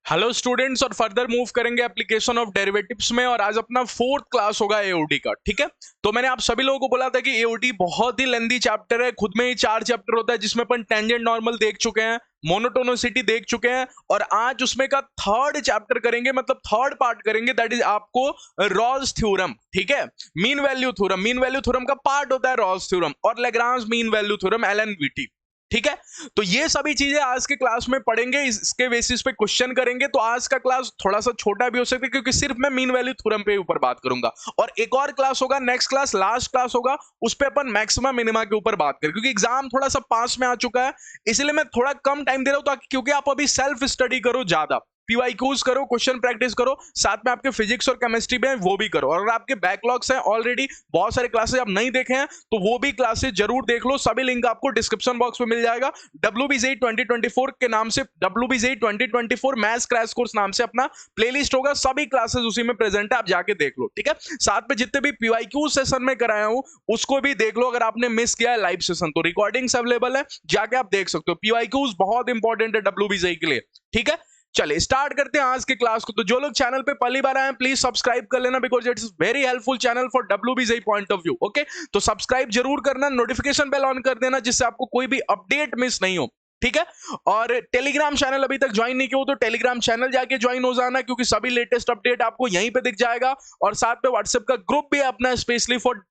Hello students, और further move करेंगे application of derivatives में। और आज अपना फोर्थ क्लास होगा एओडी का। ठीक है, तो मैंने आप सभी लोगों को बोला था कि एओडी बहुत ही लेंथी चैप्टर है, खुद में ही 4 चैप्टर होता है, जिसमें अपन टेंजेंट नॉर्मल देख चुके हैं, मोनोटोनिसिटी देख चुके हैं, और आज उसमें का थर्ड चैप्टर करेंगे, मतलब थर्ड पार्ट करेंगे, दैट इज आपको रॉल्स थ्योरम। ठीक है, mean value theorem, mean value theorem का पार्ट होता है रॉल्स थ्योरम, और लेग्रांज मीन वैल्यू थ्योरम, एलएनवीटी। ठीक है, तो ये सभी चीजें आज के क्लास में पढ़ेंगे, इसके बेसिस पे क्वेश्चन करेंगे। तो आज का क्लास थोड़ा सा छोटा भी हो सकता है, क्योंकि सिर्फ मैं मीन वैल्यू थ्योरम पे ऊपर बात करूंगा, और एक और क्लास होगा, नेक्स्ट क्लास, लास्ट क्लास होगा, उस पे अपन मैक्सिमम मिनिमा के ऊपर बात करें, क्योंकि एग्जाम थोड़ा सा पास में आ चुका है, इसलिए मैं थोड़ा कम टाइम दे रहा हूं, ताकि क्योंकि आप अभी सेल्फ स्टडी करो, ज्यादा पीवाईक्यूज करो, क्वेश्चन प्रैक्टिस करो, साथ में आपके फिजिक्स और केमिस्ट्री में वो भी करो। और अगर आपके बैकलॉग्स हैं ऑलरेडी, बहुत सारे क्लासेस आप नहीं देखे हैं, तो वो भी क्लासेस जरूर देख लो। सभी लिंक आपको डिस्क्रिप्शन बॉक्स में मिल जाएगा। WBJEE 2024 के नाम से, WBJEE 2024 मैथ्स क्रैश कोर्स नाम से अपना प्लेलिस्ट होगा, सभी क्लासेस उसी में प्रेजेंट है, आप जाके देख लो। ठीक है, साथ में जितने भी पीवाईक्यू सेशन में कराया हूं उसको भी देख लो। अगर आपने मिस किया है लाइव सेशन, तो रिकॉर्डिंग्स अवेलेबल है, जाके आप देख सकते हो। पीवाईक्यूज बहुत इंपॉर्टेंट है WBJEE के लिए। ठीक है, चलिए स्टार्ट करते हैं आज के क्लास को। तो जो लोग चैनल पे पहली बार आए हैं, प्लीज सब्सक्राइब कर लेना, because it's very helpful channel for WBJEE point of view. Okay, तो सब्सक्राइब जरूर करना, नोटिफिकेशन बेल ऑन कर देना, जिससे आपको कोई भी अपडेट मिस नहीं हो। ठीक है, और टेलीग्राम चैनल अभी तक ज्वाइन नहीं किया हो तो टेलीग्राम चैनल जाके ज्वाइन हो जाना, क्योंकि सभी लेटेस्ट अपडेट आपको यहीं पे दिख जाएगा। और साथ में व्हाट्सएप का ग्रुप भी है अपना, स्पेशली फॉर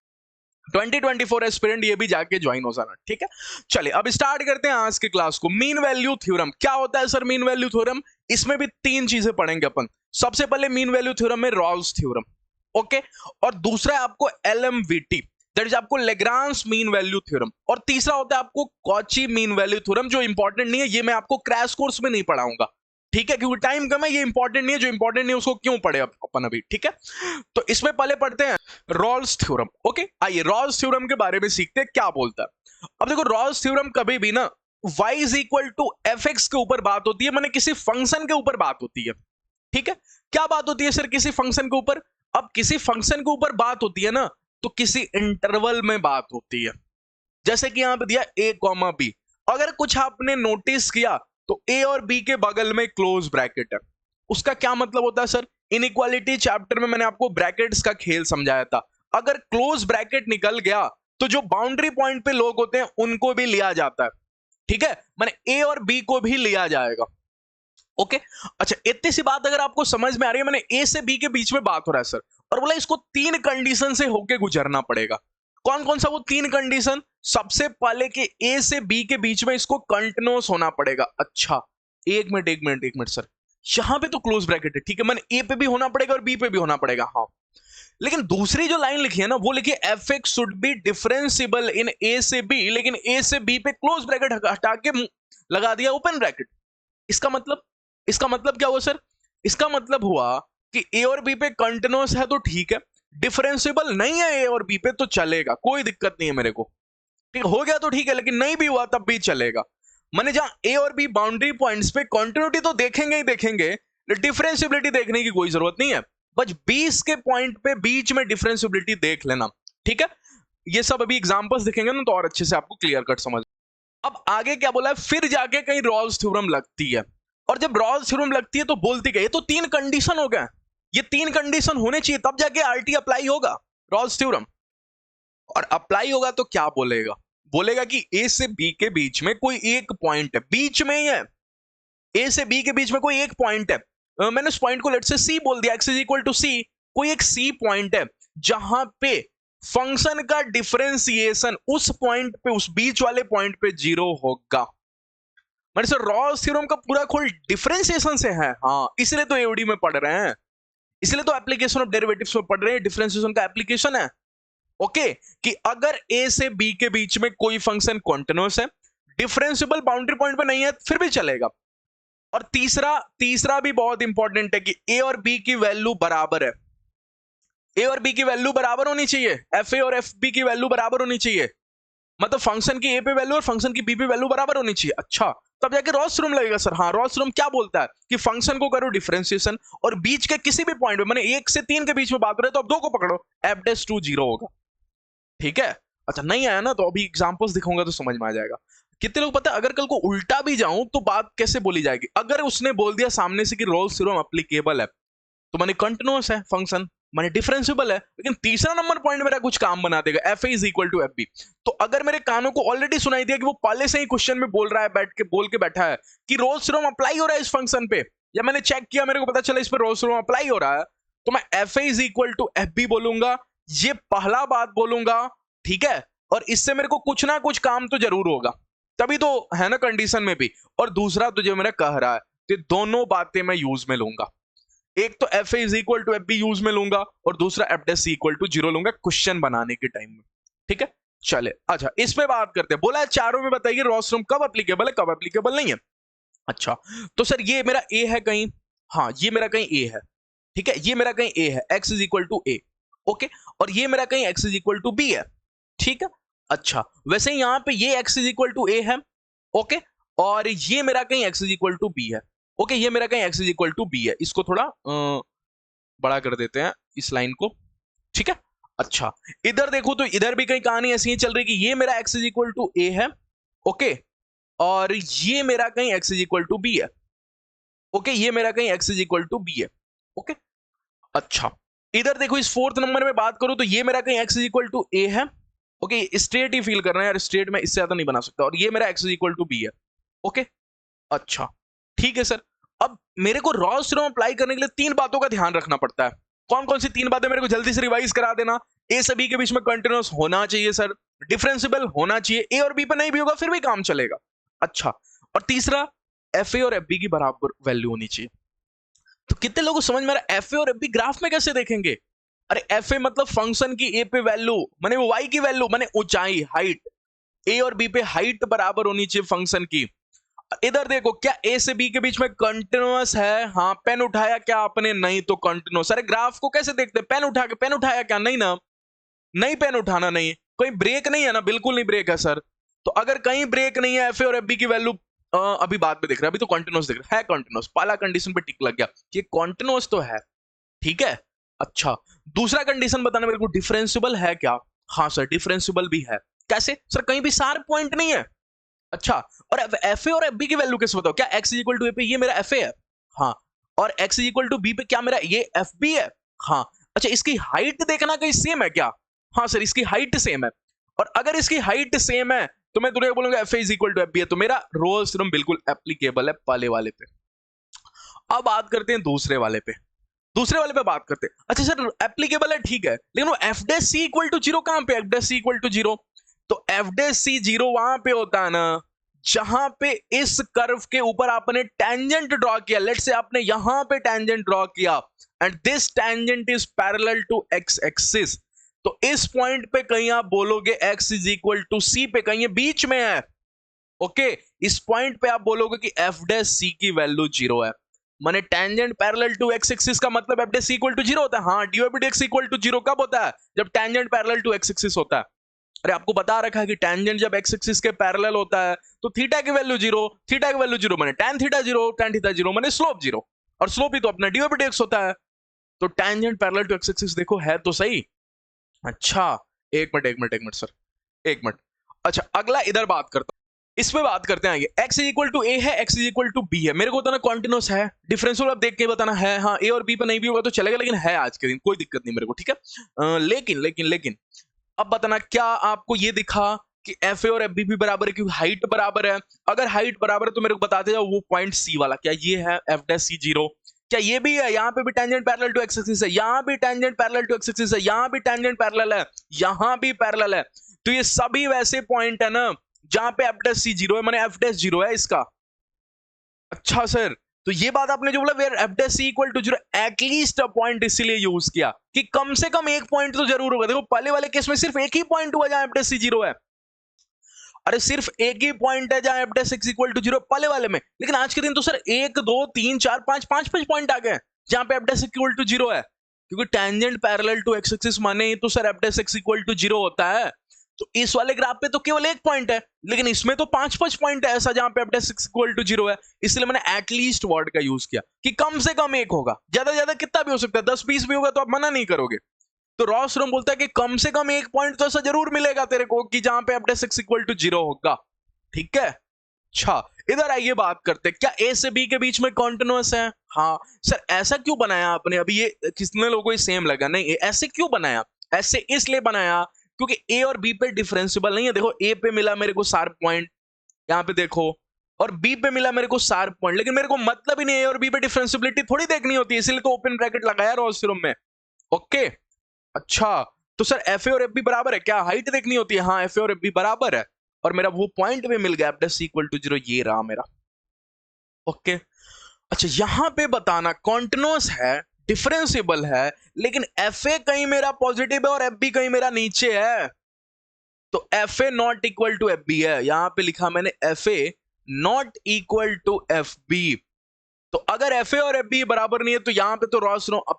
2024 एस्पिरेंट, ये भी जाके ज्वाइन हो जाना। ठीक है, चलिए अब स्टार्ट करते हैं आज के क्लास को। मीन वैल्यू थ्योरम क्या होता है सर? मीन वैल्यू थ्योरम, इसमें भी 3 चीजें पढ़ेंगे अपन। सबसे पहले मीन वैल्यू थ्योरम में रॉल्स थ्योरम, ओके, और दूसरा है आपको एलएमवीटी, दैट इज आपको लेग्रांज मीन वैल्यू थ्योरम, और तीसरा होता है आपको कॉची मीन वैल्यू थ्योरम, जो इंपॉर्टेंट नहीं है, ये मैं आपको क्रैश कोर्स में नहीं पढ़ाऊंगा। ठीक है, क्योंकि टाइम कम है, ये इंपॉर्टेंट नहीं है, जो इंपॉर्टेंट नहीं है उसको क्यों पढ़े अपन अभी। ठीक है, तो इसमें पहले पढ़ते हैं रॉल्स थ्योरम। ओके, आइए रॉल्स थ्योरम के बारे में सीखते हैं क्या बोलता है। अब देखो, रॉल्स थ्योरम कभी भी ना y is equal to F x के ऊपर बात होती है, माने किसी फंक्शन के ऊपर बात होती है। ठीक है, क्या बात होती है सर किसी फंक्शन के ऊपर? अब किसी फंक्शन के ऊपर बात होती है ना, तो किसी इंटरवल में बात होती है। जैसे कि यहां पे दिया a कॉमा बी, अगर कुछ आपने नोटिस किया तो a और b के बगल में क्लोज ब्रैकेट है, उसका क्या मतलब होता है सर? इनइक्वालिटी चैप्टर में मैंने आपको ब्रैकेट्स का खेल समझाया था। अगर क्लोज ब्रैकेट निकल गया तो जो बाउंड्री पॉइंट पे लोग होते हैं उनको भी लिया जाता है। ठीक है, माने a और b को भी लिया जाएगा। ओके, अच्छा, इतनी सी बात अगर आपको समझ में आ रही है, मैंने a से b के बीच में बात हो रहा है सर, और बोला इसको 3 कंडीशन से होके गुजरना पड़ेगा। कौन कौन सा वो 3 कंडीशन? सबसे पहले कि a से b के बीच में इसको कंटिन्यूअस होना पड़ेगा। अच्छा, एक मिनट सर, यहां पे तो क्लोज ब्रैकेट है, ठीक है, मैंने a पे भी होना पड़ेगा और b पे भी होना पड़ेगा, हाँ। लेकिन दूसरी जो लाइन लिखी है ना, वो लिखी F x should be differentiable in a से b, लेकिन a से b पे क्लोज ब्रैकेट हटा के लगा दिया ओपन ब्रैकेट। इसका मतलब क्या हुआ सर? इसका मतलब हुआ कि ए और बी पे कंटिन्यूअस है तो ठीक है, डिफरेंशिएबल नहीं है ए और बी पे तो चलेगा, कोई दिक्कत नहीं है मेरे को। ठीक हो गया तो ठीक है, लेकिन नहीं भी हुआ तब भी चलेगा। मैंने जहां ए और बी बाउंड्री पॉइंट्स पे कंटिन्यूटी तो देखेंगे ही देखेंगे, डिफरेंशिएबिलिटी देखने की कोई जरूरत नहीं है। बस 20 के पॉइंट पे बीच में डिफरेंशिएबिलिटी देख लेना। ठीक है, ये सब अभी एग्जांपल्स दिखेंगे ना, तो और अच्छे से आपको क्लियर कट समझ। अब आगे क्या बोला है, फिर जाके कहीं रॉल्स थ्योरम लगती है, और जब रॉल्स थ्योरम लगती है तो बोलती है, ये तो 3 कंडीशन हो गए, ये 3 कंडीशन होने चाहिए तब जाके आरटी अप्लाई होगा, रॉल्स थ्योरम। और अप्लाई होगा तो क्या बोलेगा? बोलेगा कि ए से बी के बीच में कोई एक पॉइंट है, बीच में ही है, ए से बी के बीच में कोई एक पॉइंट है। मैंने उस पॉइंट को लेट से सी बोल दिया, एक्स इज इक्वल टू सी, कोई एक सी पॉइंट है जहां पे फंक्शन का डिफरेंशिएशन उस पॉइंट पे, उस बीच वाले पॉइंट पे 0 होगा। मैंने सर रॉल्स थ्योरम का पूरा खोल डिफरेंशिएशन से है, हाँ, इसलिए तो एओडी में पढ़ रहे हैं, इसलिए तो एप्लीकेशन ऑफ डेरिवेटिव्स में पढ़ रहे हैं, डिफरेंशिएशन का एप्लीकेशन है। ओके, कि अगर ए से बी के बीच में कोई फंक्शन कॉन्टिन्यूअस है, डिफरेंशिएबल बाउंड्री पॉइंट पे नहीं है, फिर भी चलेगा। और तीसरा भी बहुत इंपॉर्टेंट है कि ए और बी की वैल्यू बराबर है, ए और बी की वैल्यू बराबर होनी चाहिए, एफ ए और एफ बी की वैल्यू बराबर होनी चाहिए, मतलब फंक्शन की ए पे वैल्यू और फंक्शन की बी पे वैल्यू बराबर होनी चाहिए। अच्छा, तब जाके रॉल्स थ्योरम लगेगा सर। हाँ, रॉल्स थ्योरम क्या बोलता है कि फंक्शन को करो डिफरेंशिएशन, और बीच के किसी भी पॉइंट पे, मैंने 1 से 3 के बीच में बात हो रही है, तो अब 2 को पकड़ो, एफ डैश टू 0 होगा। ठीक है, अच्छा, नहीं आया ना तो अभी एग्जांपल्स दिखाऊंगा तो समझ में आ जाएगा। कितने लोग पता है अगर कल को उल्टा भी जाऊं तो बात कैसे बोली जाएगी? अगर उसने बोल दिया सामने से कि रोल्स थ्योरम एप्लीकेबल है तो माने कंटिन्यूअस है फंक्शन, माने डिफरेंशिएबल है, लेकिन तीसरा नंबर पॉइंट मेरा कुछ काम बना देगा, F is equal to F B. तो अगर मेरे कानों को ऑलरेडी सुनाई दिया कि वो पहले से ही क्वेश्चन में बोल रहा है, बैठ के बोल के बैठा है कि रोल्स थ्योरम अप्लाई हो रहा है इस फंक्शन पे, या मैंने चेक किया मेरे को पता चला इस पे रोल्स थ्योरम अप्लाई हो रहा है, तो मैं F is equal to F B बोलूंगा, ये पहला बात बोलूंगा, ठीक है। और इससे मेरे को कुछ ना कुछ काम तो जरूर होगा, तभी तो है ना कंडीशन में भी। और दूसरा तो जो मेरा कह रहा है कि दोनों बातें मैं यूज में लूंगा, एक तो F is equal to F B use में लूंगा और दूसरा एफ डैश इक्वल टू 0 लूंगा क्वेश्चन बनाने के टाइम में, ठीक है। चले अच्छा इस पे बात करते हैं। बोला है चारों में बताइए रोल्स थ्योरम कब एप्लीकेबल है, कब एप्लीकेबल नहीं है। अच्छा तो सर ये मेरा ए है कहीं, हाँ ये मेरा कहीं ए है, ठीक है, ये मेरा कहीं ए है, x is equal to A, okay, और ये मेरा कहीं X is equal to B है, ठीक है। अच्छा वैसे यहां पे ये एक्स इज इक्वल टू ए है, ओके, और ये मेरा कहीं X is equal to B है, ओके, ये मेरा कहीं X is equal to B है। इसको थोड़ा बड़ा कर देते हैं इस लाइन को, ठीक है। अच्छा इधर देखो तो इधर भी कहीं कहानी ऐसी ही चल रही कि ये मेरा एक्स इज इक्वल टू ए है, ओके, और ये मेरा कहीं X is equal to B है, ओके, ये मेरा कहीं X is equal to B है, ओके। अच्छा इधर देखो इस फोर्थ नंबर में बात करूं तो ये मेरा कहीं एक्स इज इक्वल टू ए है, ओके, स्ट्रेट ही फील करना है यार, स्ट्रेट में इससे ज्यादा नहीं बना सकता, और ये मेरा X is equal to B है, ओके। अच्छा ठीक है सर, अब मेरे को रोल्स थ्योरम अप्लाई करने के लिए तीन बातों का ध्यान रखना पड़ता है। कौन कौन सी तीन बातें मेरे को जल्दी से रिवाइज करा देना। ए से बी के बीच में कंटिन्यूअस होना चाहिए सर, डिफरेंशिएबल होना चाहिए, ए और बी पे नहीं भी होगा फिर भी काम चलेगा। अच्छा और तीसरा एफ ए और एफ बी की बराबर वैल्यू होनी चाहिए। तो कितने लोगों को समझ में आ रहा है एफ ए और एफ बी ग्राफ में कैसे देखेंगे? अरे एफ ए मतलब फंक्शन की ए पे वैल्यू, माने वो वाई की वैल्यू, माने ऊंचाई, हाइट, ए और बी पे हाइट बराबर होनी चाहिए फंक्शन की। इधर देखो क्या ए से बी के बीच में कंटिन्यूअस है? हाँ, पेन उठाया क्या आपने? नहीं तो कंटिन्यूअस। अरे ग्राफ को कैसे देखते हैं? पेन उठा के, पेन उठाया क्या? नहीं ना, नहीं पेन उठाना नहीं, कोई ब्रेक नहीं है ना, बिल्कुल नहीं ब्रेक है सर। तो अगर कहीं ब्रेक नहीं है, एफ ए और एफ बी की वैल्यू अभी बाद में देख रहे हैं, अभी तो कंटिन्यूअस देख रहे हैं, है कंटिन्यूअस, पहला कंडीशन पे टिक लग गया कि कंटिन्यूअस तो है, ठीक है। अच्छा दूसरा कंडीशन बताना मेरे को, डिफरेंशिएबल है क्या? हाँ सर डिफरेंशिएबल भी है। कैसे सर? कहीं भी शार्प पॉइंट नहीं है। अच्छा और एफ ए और एफ बी की वैल्यू कैसे बताओ? क्या X is equal to A पे ये मेरा एफ ए है? हाँ, और X is equal to B पे क्या मेरा ये एफ बी है? हाँ। अच्छा इसकी हाइट देखना कहीं सेम है क्या? हाँ सर इसकी हाइट सेम है, और अगर इसकी हाइट सेम है तो मैं तुरंत बोलूंगा F A is equal to F B है, तो मेरा रोल्स थ्योरम बिल्कुल एप्लीकेबल है पहले वाले पे। अब बात करते हैं दूसरे वाले पे, दूसरे वाले पे बात करते हैं। अच्छा सर एप्लीकेबल है ठीक है, लेकिन वो f dash c equal to zero कहां पे? F dash c equal to zero, तो एफ डैश सी जीरो वहां पे होता है ना जहां पे इस कर्व के ऊपर आपने टेंजेंट ड्रॉ किया। लेट से आपने यहां पे टेंजेंट ड्रॉ किया and this tangent is parallel to x axis, तो इस पॉइंट पे कहीं आप बोलोगे x is equal to c पे, कहीं ये बीच में है, ओके। इस पॉइंट पे आप बोलोगे कि एफ डैश सी की वैल्यू जीरो है, माने tangent parallel to x axis का मतलब f dash c equal to zero होता है। हाँ, d by d x equal to zero कब होता है? जब tangent parallel to x axis होता है। अरे आपको बता रखा है कि टेंजेंट जब एक्स एक्सिस के पैरेलल होता है तो थीटा की वैल्यू जीरो, थीटा की वैल्यू जीरो माने tan theta zero, tan theta zero माने स्लोप जीरो, और स्लोप ही तो अपना डी बाई डी एक्स होता है। तो tangent parallel to x axis देखो है तो सही। अच्छा एक मिनट सर, एक मिनट। अच्छा अगला इधर बात करता हूं, इस पे बात करते हैं आगे। x इज इक्वल टू ए है, x is equal to B है, मेरे को बताना कॉन्टिन्यूस है, डिफरेंशियल आप देख के बताना है। हाँ ए और बी पे नहीं भी होगा तो चलेगा, लेकिन है आज के दिन कोई दिक्कत नहीं मेरे को, ठीक है। लेकिन अब बताना क्या आपको ये दिखा कि एफ ए और एफ बी भी बराबर है क्योंकि हाइट बराबर है? अगर हाइट बराबर है तो मेरे को बताते जाओ वो पॉइंट सी वाला, क्या ये है एफ डैश सी जीरो? क्या ये भी है? यहाँ पे भी tangent parallel to x axis है, यहाँ भी tangent parallel to x axis है, यहाँ भी टेंजेंट पैरेलल है, यहाँ भी पैरेलल है। तो ये सभी वैसे पॉइंट है ना जहां पे एफ डैश सी जीरो है, माने एफ डैश जीरो है इसका। अच्छा सर तो ये बात आपने जो बोला where f dash c equal to zero, at least a point इसीलिए यूज किया कि कम से कम एक पॉइंट तो जरूर होगा। देखो पहले वाले केस में सिर्फ एक ही पॉइंट हुआ जहां एफ डैश सी जीरो है, अरे सिर्फ एक ही पॉइंट है जहां f dash x equal to zero पहले वाले में, लेकिन आज के दिन तो सर 1 2 3 4 5 5 पॉइंट आ गए जहां पे f dash equal to zero है, क्योंकि tangent parallel to x axis माने ही तो sir f dash x equal to zero होता है। तो इस वाले ग्राफ पे तो केवल एक पॉइंट है, लेकिन इसमें तो 5 पॉइंट है ऐसा जहां पे f dash x equal to zero है, इसलिए मैंने एटलीस्ट वर्ड का यूज किया कि कम से कम एक होगा, ज्यादा ज्यादा कितना भी हो सकता है, 10 20 भी होगा तो आप मना नहीं करोगे। तो रॉस थ्योरम बोलता है कि कम से कम एक पॉइंट तो ऐसा जरूर मिलेगा तेरे को कि जहां पे f dash x equal to zero होगा। ठीक है। अच्छा, इधर आइए बात करते हैं, क्या ए से बी के बीच में कॉन्टिन्यूअस है? हाँ सर, ऐसा क्यों बनाया आपने? अभी ये कितने लोगों को सेम लगा? नहीं, ऐसे क्यों बनाया? ऐसे इसलिए बनाया क्योंकि ए और बी पे डिफरेंशिएबल नहीं है। देखो, ए पे मिला मेरे को शार्प पॉइंट, यहाँ पे देखो, और बी पे मिला मेरे को शार्प पॉइंट, लेकिन मेरे को मतलब ही नहीं है और बी पे डिफरेंशियबिलिटी थोड़ी देखनी होती है, इसलिए तो ओपन ब्रैकेट लगाया रोल्स थ्योरम में। ओके, अच्छा, तो सर एफ ए और एफ बी बराबर है क्या? हाइट देखनी होती है। हाँ, एफ ए और एफ बी बराबर है और मेरा वो पॉइंट भी मिल गया, एफ डैश इक्वल टू 0, ये रहा मेरा। ओके, अच्छा, यहां पे बताना कॉन्टिन्यूअस है, डिफरेंशिएबल है, लेकिन एफ ए कहीं मेरा पॉजिटिव है और एफ बी कहीं मेरा नीचे है, तो f a not equal to F B है। यहां पे लिखा मैंने f a not equal to F B. तो अगर एफ ए और एफ बी बराबर नहीं है तो यहां पे तो रॉल्स थ्योरम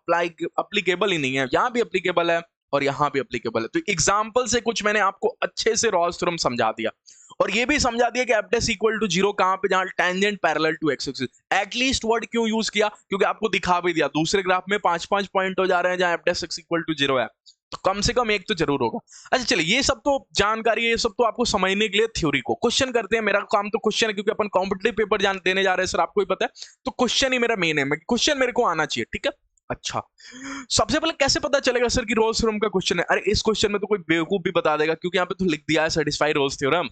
अप्लीकेबल ही नहीं है। यहां भी अप्लीकेबल है और यहां भी अप्लीकेबल है। तो एग्जांपल से कुछ मैंने आपको अच्छे से रॉल्स थ्योरम समझा दिया और ये भी समझा दिया कि एफ डैश इक्वल टू 0 कहां पे, जहां tangent parallel to x axis. At least word क्यों यूज किया? क्योंकि आपको दिखा भी दिया दूसरे ग्राफ में 5-5 पॉइंट हो जा रहे हैं जहां एफ डैश इक्वल टू 0 है, तो कम से कम एक तो जरूर होगा। अच्छा चलिए, ये सब तो जानकारी है, ये सब तो आपको समझने के लिए थ्योरी को। क्वेश्चन करते हैं। मेरा काम तो क्वेश्चन है, क्योंकि अपन कॉम्पिटिटिव पेपर देने जा रहे हैं सर, आपको ही पता है, तो क्वेश्चन ही मेरा मेन है। क्वेश्चन मेरे को आना चाहिए, ठीक है। अच्छा, सबसे पहले कैसे पता चलेगा सर कि रोल्स थ्योरम का क्वेश्चन है? अरे इस क्वेश्चन में तो कोई बेवकूफ भी बता देगा, क्योंकि यहाँ पे तो लिख दिया है सेटिस्फाई रोल्स थ्योरम,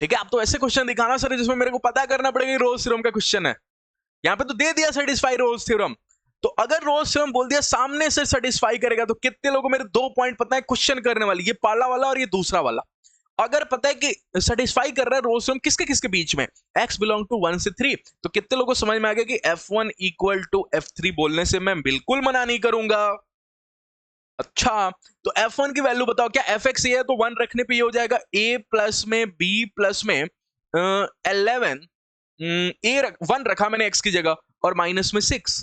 ठीक है। आप तो ऐसे क्वेश्चन दिखाना सर जिसमें मेरे को पता करना पड़ेगा रोल्स थ्योरम का क्वेश्चन है। यहाँ पे तो दे दिया सेटिस्फाई रोल्स थ्योरम, तो अगर रोल्स थ्योरम बोल दिया सामने से सेटिस्फाई करेगा, तो कितने लोगों को मेरे 2 पॉइंट पता है क्वेश्चन करने वाली, ये पहला वाला और ये दूसरा वाला। अगर पता है कि सेटिस्फाई कर रहा है रोल्स थ्योरम किसके किसके बीच में, x बिलोंग टू 1 से 3, तो कितने लोगों को समझ में आ गया कि f1 इक्वल टू f3 बोलने से मैं बिल्कुल मना नहीं करूंगा। अच्छा, तो f1 की वैल्यू बताओ, क्या fx ये है तो 1 रखने पे ये हो जाएगा a प्लस में b प्लस में 11, 1 रखा मैंने x की जगह और माइनस में 6,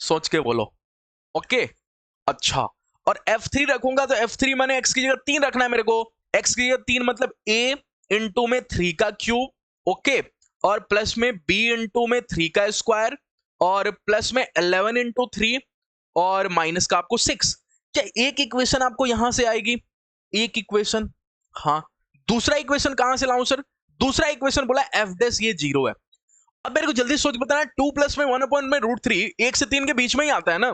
सोच के बोलो। ओके, अच्छा, और f3 रखूंगा तो f3 मैंने x की जगह 3 रखना है मेरे को, x की जगह 3 मतलब a इंटू में 3 का क्यूब, ओके, और प्लस में b इंटू में 3 का स्क्वायर, और प्लस में 11 इंटू 3 और माइनस का आपको 6। क्या एक इक्वेशन आपको यहां से आएगी? एक इक्वेशन, हाँ। दूसरा इक्वेशन कहां से लाऊं सर? दूसरा इक्वेशन बोला एफ डैश ये 0 है। अब मेरे को जल्दी सोच बताना, 2 प्लस में 1 अपॉन में √3 1 से 3 के बीच में ही आता है ना?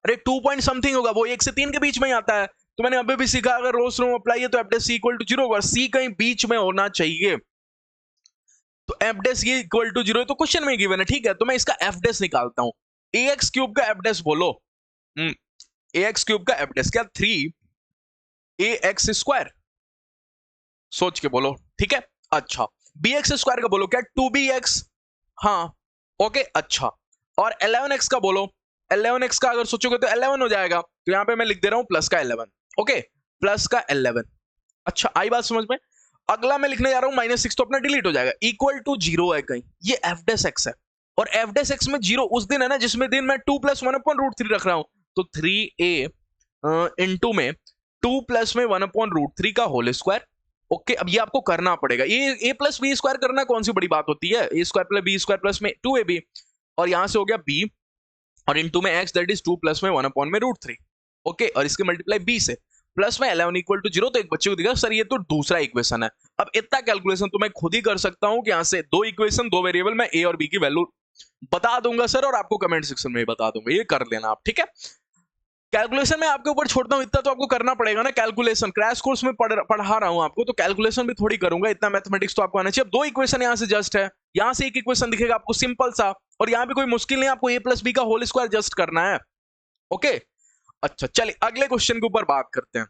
अरे 2 पॉइंट समथिंग होगा, वो 1 से 3 के बीच में ही आता है। तो मैंने अभी भी सीखा, अगर रोल्स थ्योरम अप्लाई है तो एफ डैश इक्वल टू 0 होगा, सी कहीं बीच में होना चाहिए। तो एफ डैश ये इक्वल टू 0 तो क्वेश्चन में गिवन है, ठीक है। तो मैं इसका एफ डैश निकालता हूं, ax क्यूब का एफ डैश बोलो। ax क्यूब का एफ डैश क्या? 3ax स्क्वायर, सोच के बोलो, ठीक है। अच्छा, bx स्क्वायर का बोलो, क्या? 2bx, हाँ, ओके, अच्छा, और 11x का बोलो। 11x का अगर सोचोगे तो 11 हो जाएगा, तो यहां पे मैं लिख दे रहा हूं प्लस का 11, ओके, प्लस का 11। अच्छा, आई बात समझ में? अगला मैं लिखने जा रहा हूं -6, तो अपना डिलीट हो जाएगा, इक्वल टू 0 है कहीं, ये एफ डैश एक्स है, और एफ डैश एक्स में 0 उस दिन है ना जिसमें दिन मैं 2 प्लस 1 अपॉन √3 रख रहा हूं, तो 3a इंटू में 2 प्लस में 1 अपॉन √3 का होल स्क्वायर। ओके, अब ये आपको करना पड़ेगा, ये a प्लस बी स्क्वायर करना कौन सी बड़ी बात होती है? a square plus b square plus में 2ab, और यहां से हो गया b और इंटू में x, दैट इज 2 प्लस में 1 अपॉन में √3, ओके, और इसके मल्टीप्लाई b से, प्लस में 11 इक्वल टू 0। तो एक बच्चे को दिखा सर ये तो दूसरा इक्वेशन है। अब इतना कैलकुलेशन तो मैं खुद ही कर सकता हूं कि यहां से 2 इक्वेशन 2 वेरिएबल में a और b की वैल्यू बता दूंगा सर, और आपको कमेंट सेक्शन में ही बता दूंगा, ये कर लेना आप, ठीक है। कैलकुलेशन में आपके ऊपर छोड़ता हूं, इतना तो आपको करना पड़ेगा ना। कैलकुलेशन क्रैश कोर्स में पढ़ा रहा हूं आपको, तो कैलकुलेशन भी थोड़ी करूंगा, इतना मैथमेटिक्स तो आपको आना चाहिए। अब 2 इक्वेशन यहां से जस्ट है, यहां से एक इक्वेशन दिखेगा आपको सिंपल सा, और यहां भी कोई मुश्किल नहीं, आपको a प्लस बी का होल स्क्वायर जस्ट करना है, ओके। अच्छा चलिए अगले क्वेश्चन के ऊपर बात करते हैं।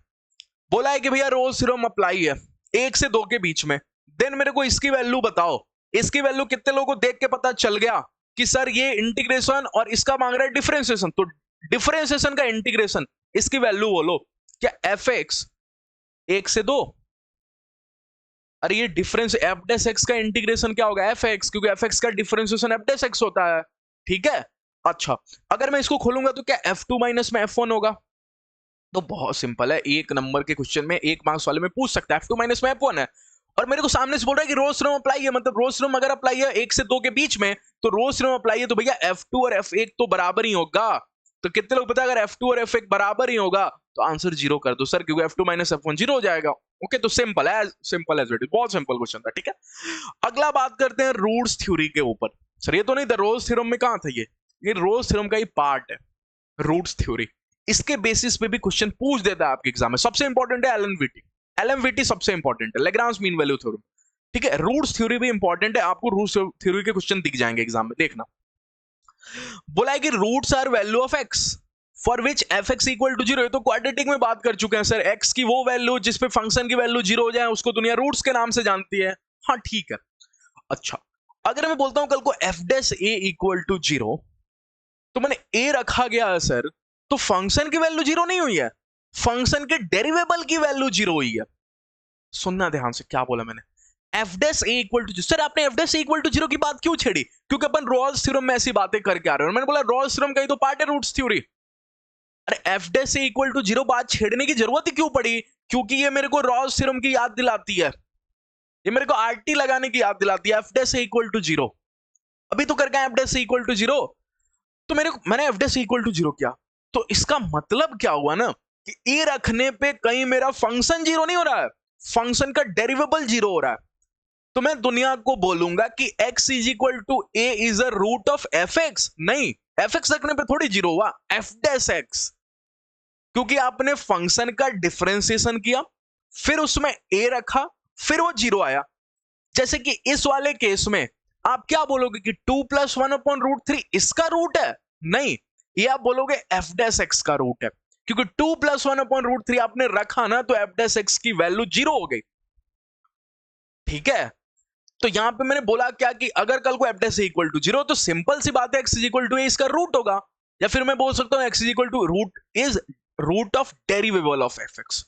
बोला है कि भैया रोल्स थ्योरम अप्लाई है 1 से 2 के बीच में, देन मेरे को इसकी वैल्यू बताओ। इसकी वैल्यू कितने लोगों को देख के पता चल गया कि सर ये इंटीग्रेशन और इसका मांग रहा है डिफरेंशिएशन, तो डिफरेंशिएशन का इंटीग्रेशन, इसकी वैल्यू बोलो। क्या एफ एक्स 1 से 2, अरे ये डिफरेंस एफ डैश एक्स का इंटीग्रेशन क्या होगा? एफ एक्स, क्योंकि एफ एक्स का डिफरेंशिएशन एफ डैश एक्स होता है, ठीक है। अच्छा, अगर मैं इसको खोलूंगा तो क्या f2 माइनस में f1 होगा? तो बहुत सिंपल है, एक नंबर के क्वेश्चन में 1 मार्क्स वाले में पूछ सकता है, f2 माइनस में f1 है, और मेरे को सामने से बोल रहा है कि रोल्स थ्योरम अप्लाई है, मतलब रोल्स थ्योरम अगर अप्लाई है 1 से 2 के बीच में, तो रोल्स थ्योरम अप्लाई है, तो भैया f2 और f1 तो बराबर ही होगा। तो कितने लोग पता है अगर f2 और f1 बराबर ही होगा तो आंसर 0 कर दो सर, क्योंकि f2 माइनस f1 0 हो जाएगा। ओके, तो सिंपल एज इट इज, बहुत सिंपल क्वेश्चन था। ठीक है, अगला बात करते हैं रूट्स थ्योरी के ऊपर। सर ये तो नहीं था, रोल्स थ्योरम में कहां था ये रोल्स थ्योरम का ही पार्ट है रूट्स थ्योरी। इसके बेसिस पे भी क्वेश्चन पूछ देता है आपके एग्जाम में। सबसे इंपॉर्टेंट है एलएमवीटी सबसे इंपॉर्टेंट है, लैग्रांज मीन वैल्यू थ्योरम। ठीक है, रूट्स थ्योरी भी इंपॉर्टेंट है, आपको रूट्स थ्योरी के क्वेश्चन दिख जाएंगे एग्जाम में, देखना। बोला है कि roots are value of x for which f x equal to 0। तो क्वाड्रेटिक में बात कर चुके हैं सर, एक्स की वो वैल्यू जिसपे फंक्शन की वैल्यू 0 हो जाए उसको दुनिया रूट्स के नाम से जानती है। हाँ ठीक है। अच्छा, अगर मैं बोलता हूं कल को f dash A equal to 0, तो मैंने ए रखा गया है सर, तो फंक्शन की वैल्यू 0 नहीं हुई है, फंक्शन के डेरिवेबल की वैल्यू 0 हुई है। सुनना ध्यान से, क्या बोला मैंने, F dash A equal to 0। Sir आपने F dash A equal to 0 की बात क्यों छेड़ी? क्योंकि अपन रोल्स थ्योरम में ऐसी बातें करके आ रहे हैं। मैंने बोला रोल्स थ्योरम का ही तो पार्ट है रूट्स थ्योरी। अरे f dash A equal to 0 बात छेड़ने की जरूरत ही क्यों पड़ी? क्योंकि ये मेरे को रोल्स थ्योरम की याद दिलाती है, ये मेरे को आरटी लगाने की याद दिलाती है। F dash A equal to 0 अभी तो करके f dash A equal to 0, तो मैंने F dash A equal to 0 किया, तो इसका मतलब क्या हुआ ना कि ए रखने पे कहीं मेरा फंक्शन 0 नहीं हो रहा है, फंक्शन का डेरिवेबल 0 हो रहा है। तो मैं दुनिया को बोलूंगा कि x is equal to a is a root of f x. नहीं, एफ एक्स रखने पे थोड़ी 0 हुआ, एफ डैश एक्स, क्योंकि आपने फंक्शन का डिफरेंशिएशन किया, फिर उसमें a रखा, फिर वो 0 आया। जैसे कि इस वाले केस में आप क्या बोलोगे कि 2 प्लस 1 अपॉन रूट 3 इसका रूट है? नहीं, ये आप बोलोगे एफ डैश एक्स का रूट है, क्योंकि 2 प्लस 1 अपॉन रूट 3 आपने रखा ना, तो एफ डैश एक्स की वैल्यू 0 हो गई। ठीक है, तो यहां पे मैंने बोला क्या कि अगर कल को एफ डैश इक्वल टू 0, तो सिंपल सी बात है x is equal to a इसका रूट होगा, या फिर मैं बोल सकता हूं x is equal to root of derivable of f x,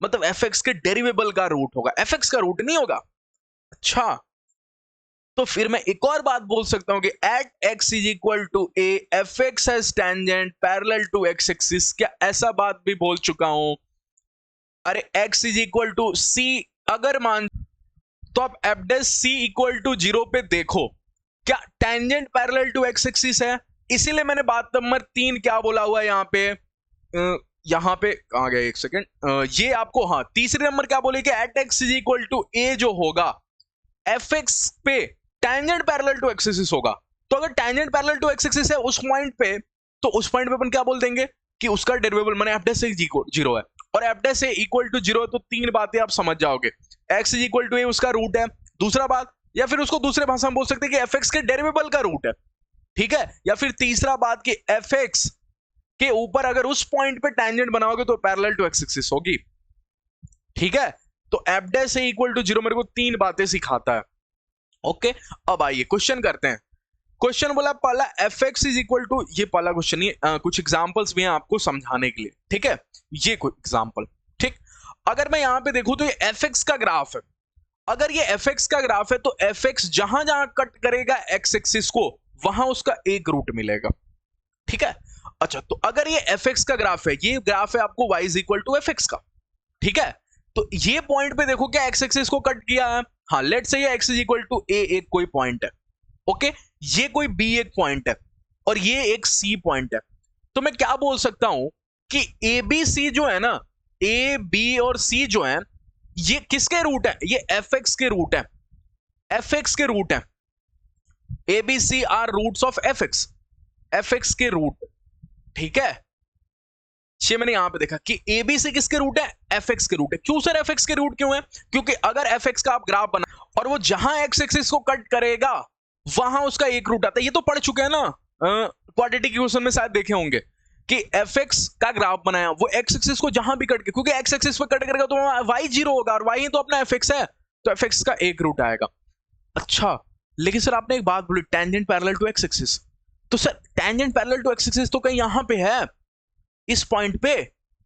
मतलब एफ एक्स के डेरिवेबल का रूट होगा, एफ एक्स का रूट नहीं होगा। अच्छा, तो फिर मैं एक और बात बोल सकता हूं कि at x is equal to a f x has tangent parallel to x axis. क्या ऐसा बात भी बोल चुका हूं? अरे x is equal to c अगर मान, तो आप f dash c equal to 0 पे देखो, क्या tangent parallel to x axis है? इसीलिए मैंने बात नंबर 3 क्या बोला हुआ है यहाँ पे, यहाँ पे कहां गया, एक सेकेंड, ये आपको, हाँ तीसरे नंबर क्या बोले कि at x is equal to a जो होगा एफ एक्स पे tangent parallel to x axis होगा। तो अगर tangent parallel to x axis है उस पॉइंट पे, तो उस पॉइंट पे अपन क्या बोल देंगे कि उसका डेरिवेबल माने एफ डैश से 0 है, और एफ डैश से इक्वल टू 0 है, तो 3 बातें आप समझ जाओगे। एक्स इज इक्वल टू ए उसका रूट है, दूसरा बात, या फिर उसको दूसरे भाषा में बोल सकते हैं कि एफ एक्स के डेरिवेबल का रूट है। ठीक है, या फिर तीसरा बात कि एफ एक्स के ऊपर अगर उस पॉइंट पे टेंजेंट बनाओगे तो पैरेलल टू एक्स एक्सिस होगी। ठीक है, तो एफ डैश से इक्वल टू 0 मेरे को 3 बातें सिखाता है। ओके, अब आइए क्वेश्चन करते हैं। क्वेश्चन बोला पहला f x is equal to, ये पहला क्वेश्चन ही कुछ एग्जांपल्स भी हैं आपको समझाने के लिए। ठीक है, ये कोई एग्जांपल, ठीक, अगर मैं यहां पे देखूं तो ये एफ एक्स का ग्राफ है। अगर ये एफ एक्स का ग्राफ है तो एफ एक्स जहां जहां कट करेगा एक्स एक्सिस को, वहां उसका एक रूट मिलेगा। ठीक है, अच्छा, तो अगर ये एफ एक्स का ग्राफ है, ये ग्राफ है आपको y is equal to F x का। ठीक है, तो ये पॉइंट पे देखो क्या एक्स एक्सिस को कट किया है। हाँ, लेट्स से ये एक्स इज इक्वल टू ए एक कोई पॉइंट है, ओके, ये कोई बी एक पॉइंट है, और ये एक सी पॉइंट है। तो मैं क्या बोल सकता हूं कि ए बी सी जो है ना, ए बी और सी जो है, ये किसके रूट है? ये एफ एक्स के रूट है, एफ एक्स के रूट है। A b c are roots of f x के रूट। ठीक है, ये मैंने यहां पे देखा कि एबीसी किसके रूट है? एफ एक्स के रूट है। क्यों सर एफ एक्स के रूट क्यों है? क्योंकि अगर एफ एक्स का आप ग्राफ बना और वो जहां एक्स एक्सिस को कट करेगा वहां उसका एक रूट आता है। ये तो पढ़ चुके हैं ना, क्वाड्रेटिक इक्वेशन में शायद देखे होंगे कि एफ एक्स का ग्राफ बनाया, वो एक्स एक्सिस को जहां भी कट के, क्योंकि एक्स एक्सिस पे कट करेगा तो वाई 0 होगा, और वाई तो अपना एफ एक्स है, तो एफ एक्स का एक रूट आएगा। अच्छा, लेकिन सर आपने एक बात बोली tangent parallel to x axis, तो sir tangent parallel to x axis तो कहीं यहां पे है, इस पॉइंट पे,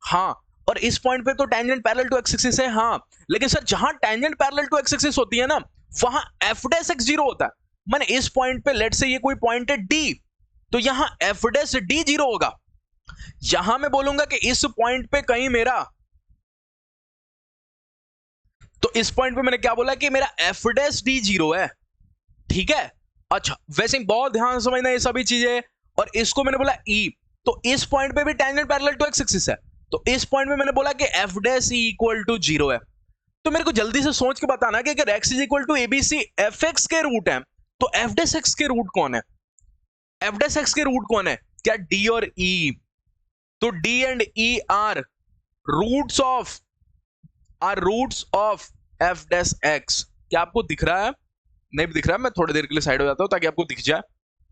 हाँ, और इस पॉइंट पे तो tangent parallel to x axis है, हाँ, लेकिन सर जहां tangent parallel to x axis होती है ना, वहां एफ डैश एक्स 0 होता है। माने इस पॉइंट पे लेट से ये कोई पॉइंट है डी, तो यहां एफ डैश डी 0 होगा। यहां मैं बोलूंगा कि इस पॉइंट पे कहीं मेरा, तो इस पॉइंट पे मैंने क्या बोला कि मेरा एफ डैश डी 0 है। ठीक है, अच्छा, वैसे बहुत ध्यान समझना ये सभी चीजें, और इसको मैंने बोला ई, तो इस पॉइंट पे भी tangent parallel to x axis है, तो इस पॉइंट में मैंने बोला कि f dash e equal to 0 है। तो मेरे को जल्दी से सोच के बताना कि अगर x is equal to ABC f x के रूट है तो एफ डैश एक्स के रूट कौन है? एफ डैश एक्स के रूट कौन है? क्या d और e? तो d and e are roots of f dash x. क्या आपको दिख रहा है? नहीं दिख रहा है, मैं थोड़ी देर के लिए साइड हो जाता हूं ताकि आपको दिख जाए।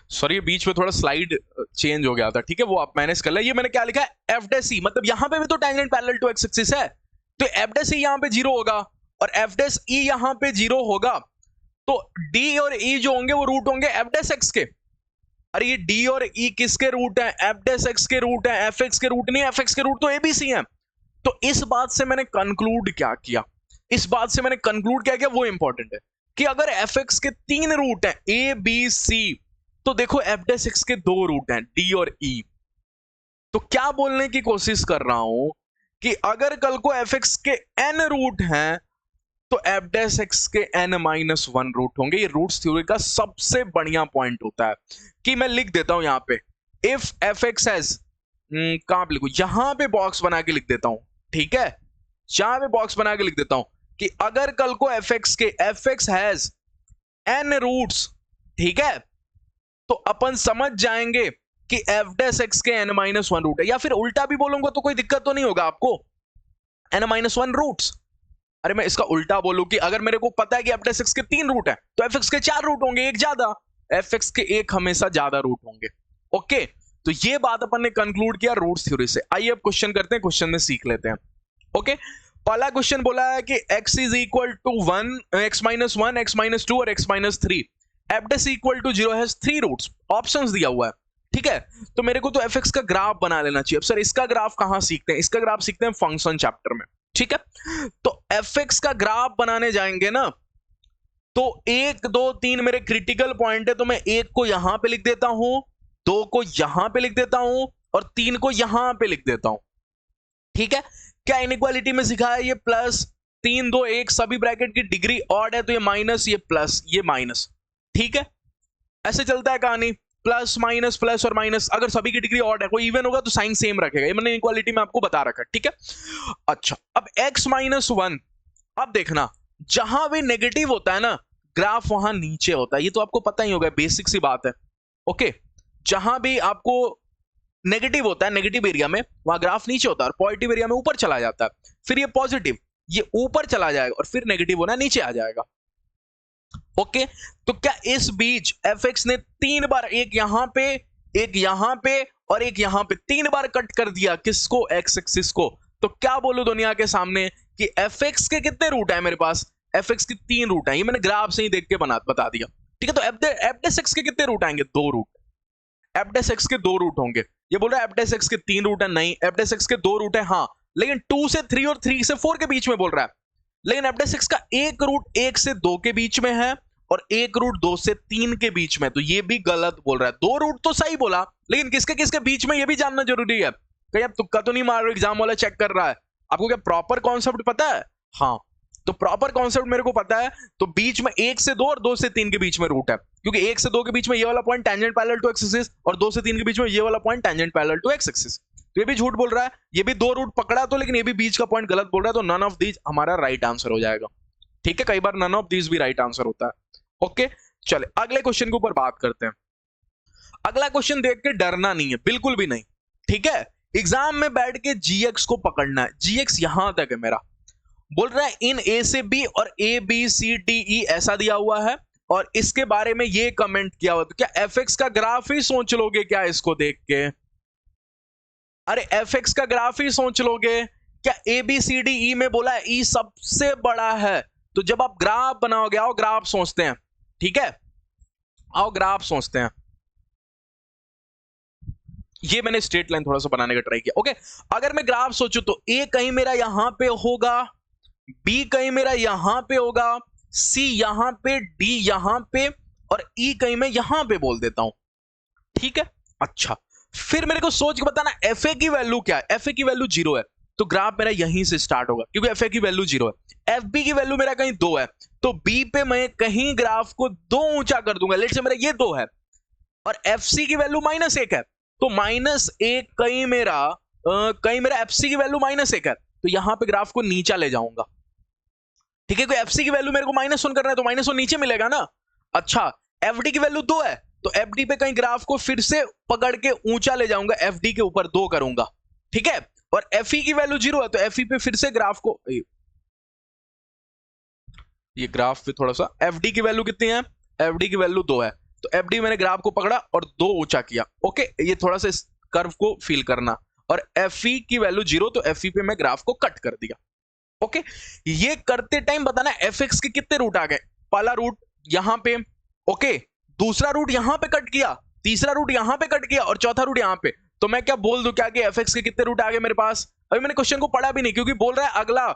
सॉरी, बीच में थोड़ा स्लाइड चेंज हो गया था, ठीक है, वो आप मैनेज कर ले। ये मैंने क्या लिखा है? एफ डैश ई, मतलब यहां पे भी तो tangent parallel to x axis है, तो एफ डैश ई यहां पे 0 होगा और एफ डैश ई यहां पे 0 होगा। तो d और e जो होंगे वो रूट होंगे एफ डैश एक्स के। अरे ये d और e किसके रूट है? एफ डैश एक्स के रूट है, एफ एक्स के रूट नहीं, एफ एक्स के रूट तो एबीसी है। तो इस बात से मैंने कंक्लूड क्या किया? वो इंपॉर्टेंट है कि अगर एफ एक्स के 3 रूट हैं ए बी सी, तो देखो एफ डैश एक्स के 2 रूट हैं डी और ई। तो क्या बोलने की कोशिश कर रहा हूं कि अगर कल को एफ एक्स के n रूट हैं तो एफ डैश एक्स के n-1 रूट होंगे। ये रूट्स थ्योरी का सबसे बढ़िया पॉइंट होता है कि मैं लिख देता हूं यहां पे, इफ एफ एक्स हैज, कहां पे लिखूं, यहां पे बॉक्स बना के लिख देता हूं, ठीक है, यहां पे बॉक्स बना के लिख देता हूं कि अगर कल को f x has n roots, ठीक है, तो अपन समझ जाएंगे कि एफ डैश एक्स के n-1 रूट है। या फिर उल्टा भी बोलूंगा तो कोई दिक्कत तो नहीं होगा आपको, n-1 रूट्स। अरे मैं इसका उल्टा बोलूं कि अगर मेरे को पता है कि एफ डैश एक्स के 3 रूट है तो एफ एक्स के 4 रूट होंगे, एक ज्यादा, एफ एक्स के एक हमेशा ज्यादा रूट होंगे। ओके, तो ये बात अपन ने कंक्लूड किया रूट्स थ्योरी से। आइए अब क्वेश्चन करते हैं, क्वेश्चन में सीख लेते हैं। ओके, पहला क्वेश्चन बोला है कि x is equal to 1, x-1, x-2 और x-3, f dash equal to 0 has 3 roots, options दिया हुआ है, ठीक है। तो मेरे को तो एफ एक्स का ग्राफ बना लेना चाहिए। अब सर इसका ग्राफ कहां सीखते हैं? इसका ग्राफ सीखते हैं फंक्शन चैप्टर में, ठीक है। तो एफ एक्स का ग्राफ बनाने जाएंगे ना, तो 1 2 3 मेरे क्रिटिकल पॉइंट है, तो मैं 1 को यहां पे लिख देता हूं, 2 को यहां पे लिख देता हूं और 3 को यहां पे लिख देता हूं, ठीक है। क्या इनइक्वालिटी में सिखाया? ये प्लस 3 2 1, सभी ब्रैकेट की डिग्री ऑड है तो ये माइनस, ये प्लस, ये माइनस, ठीक है। ऐसे चलता है कहानी, प्लस माइनस प्लस और माइनस। अगर सभी की डिग्री ऑड है, कोई इवन होगा तो साइन सेम रखेगा, ये मैंने इक्वालिटी में आपको बता रखा है, ठीक है। अच्छा, अब x-1, अब देखना जहां भी नेगेटिव होता है ना ग्राफ वहां नीचे होता है, ये तो आपको पता ही होगा, बेसिक सी बात है। ओके, जहां भी आपको नेगेटिव होता है, नेगेटिव एरिया में, वहां ग्राफ नीचे होता है और पॉजिटिव एरिया में ऊपर चला जाता है। फिर ये पॉजिटिव, ये ऊपर चला जाएगा और फिर नेगेटिव होना नीचे आ जाएगा। ओके, तो क्या इस बीच एफ एक्स ने 3 बार, एक यहां पे, एक यहां पे और एक यहां पे, 3 बार कट कर दिया किसको? एक्स एक्सिस को। तो क्या बोलूं दुनिया के सामने कि एफ एक्स के कितने रूट है मेरे पास? एफ एक्स के 3 रूट है, ये मैंने ग्राफ से ही देख के बता दिया, ठीक है। तो एफ डैश एक्स के कितने रूट आएंगे? 2 रूट। एफ डैश एक्स के 2 रूट होंगे। ये बोल रहा है एफ डैश एक्स के 3 रूट है, नहीं, एफ डैश एक्स के 2 रूट है, हाँ, लेकिन 2 से 3 और 3 से 4 के बीच में बोल रहा है। लेकिन एफ डैश एक्स का एक रूट 1 से 2 के बीच में है और एक रूट 2 से 3 के बीच में, तो ये भी गलत बोल रहा है। 2 रूट तो सही बोला, लेकिन किसके किसके बीच में ये भी जानना जरूरी है। कहीं आप तुक्का तो नहीं मार रहे, एग्जाम वाला चेक कर रहा है। आपको क्या प्रॉपर कॉन्सेप्ट पता है? हाँ, तो प्रॉपर कॉन्सेप्ट मेरे को पता है। तो बीच में 1 से 2 और 2 से 3 के बीच में रूट है, क्योंकि 1 से 2 के बीच में ये वाला point tangent parallel to x axis और 2 से 3 के बीच में ये वाला point tangent parallel to x axis. तो ये भी झूठ बोल रहा है, ये भी 2 रूट पकड़ा तो, लेकिन ये भी बीच का पॉइंट गलत बोल रहा है। तो नन ऑफ दीज हमारा राइट आंसर हो जाएगा, ठीक है। कई बार नन ऑफ दीज भी राइट आंसर होता है। ओके, चले अगले क्वेश्चन के ऊपर बात करते हैं। अगला क्वेश्चन देख के डरना नहीं है, बिल्कुल भी नहीं, ठीक है। एग्जाम में बैठ के जीएक्स को पकड़ना है। जीएक्स यहां तक है मेरा, बोल रहा है इन ए से बी और ए बी सी डी ई ऐसा दिया हुआ है और इसके बारे में ये कमेंट किया हुआ। तो क्या एफ एक्स का ग्राफ ही सोच लोगे क्या इसको देख के? अरे एफ एक्स का ग्राफ ही सोच लोगे क्या? ए बी सी डी ई में बोला है ई सबसे बड़ा है, तो जब आप ग्राफ बनाओगे, आओ ग्राफ सोचते हैं, ठीक है, आओ ग्राफ सोचते हैं। ये मैंने स्ट्रेट लाइन थोड़ा सा बनाने का ट्राई किया। ओके, अगर मैं ग्राफ सोचूं तो ए कहीं मेरा यहां पे होगा, बी कहीं मेरा यहां पे होगा, सी यहां पे, डी यहां पे और ई कहीं मैं यहां पे बोल देता हूं, ठीक है। अच्छा, फिर मेरे को सोच के बताना एफ ए की वैल्यू क्या है। एफ ए की वैल्यू 0 है, तो ग्राफ मेरा यहीं से स्टार्ट होगा, क्योंकि एफ ए की वैल्यू 0 है। एफ बी की वैल्यू मेरा कहीं 2 है, तो बी पे मैं कहीं ग्राफ को 2 ऊंचा कर दूंगा। लेट से मेरा ये 2 है और एफ सी की वैल्यू -1 है, तो -1 कहीं मेरा कहीं मेरा एफसी की वैल्यू -1 है, तो यहां पे ग्राफ को नीचा ले जाऊंगा। ठीक है, कोई एफसी की वैल्यू मेरे को -1 करना है तो -1 नीचे मिलेगा ना। अच्छा, एफडी की वैल्यू 2 है तो एफडी पे कहीं ग्राफ को फिर से पकड़ के ऊंचा ले जाऊंगा, एफडी के ऊपर 2 करूंगा। ठीक है, और एफई की वैल्यू 0 है तो एफई पे फिर से ग्राफ को, ये ग्राफ पे थोड़ा सा, एफडी की वैल्यू कितनी है, एफडी की वैल्यू 2 है तो एफडी मैंने ग्राफ को पकड़ा और 2 ऊंचा किया। ओके, ये थोड़ा सा इस कर्व को फील करना, और एफई की वैल्यू 0 तो एफई पे मैं ग्राफ को कट कर दिया। ओके, ये करते टाइम बताना एफएक्स के कितने रूट आ गए। पहला रूट यहां पे, ओके, दूसरा रूट यहां पे कट किया, तीसरा रूट यहां पे कट किया और चौथा रूट यहां पे। तो मैं क्या बोल दूं क्या कि एफएक्स के कितने रूट आ गए मेरे पास। अभी मैंने क्वेश्चन को पढ़ा भी नहीं क्योंकि बोल रहा है अगला,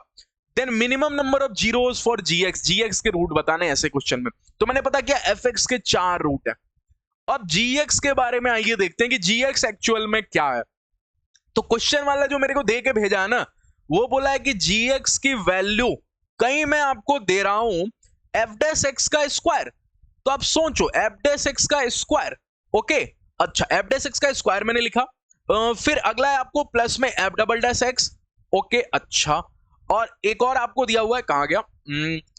then minimum number of zeros for g x, g x के रूट बताने ऐसे क्वेश्चन में। तो मैंने पता किया एफएक्स के 4 रूट है। अब जीएक्स के बारे में आइए देखते हैं कि जीएक्स एक्चुअल में क्या है। तो क्वेश्चन वाला जो मेरे को दे के भेजा है ना, वो बोला है कि जीएक्स की वैल्यू कहीं मैं आपको दे रहा हूं एफ डैश एक्स का स्क्वायर। तो आप सोचो एफ डैश एक्स का स्क्वायर। ओके, अच्छा, एफ डैश एक्स का स्क्वायर मैंने लिखा। फिर अगला है आपको प्लस में F double dash x. Okay, अच्छा, और एक और आपको दिया हुआ है, कहां गया,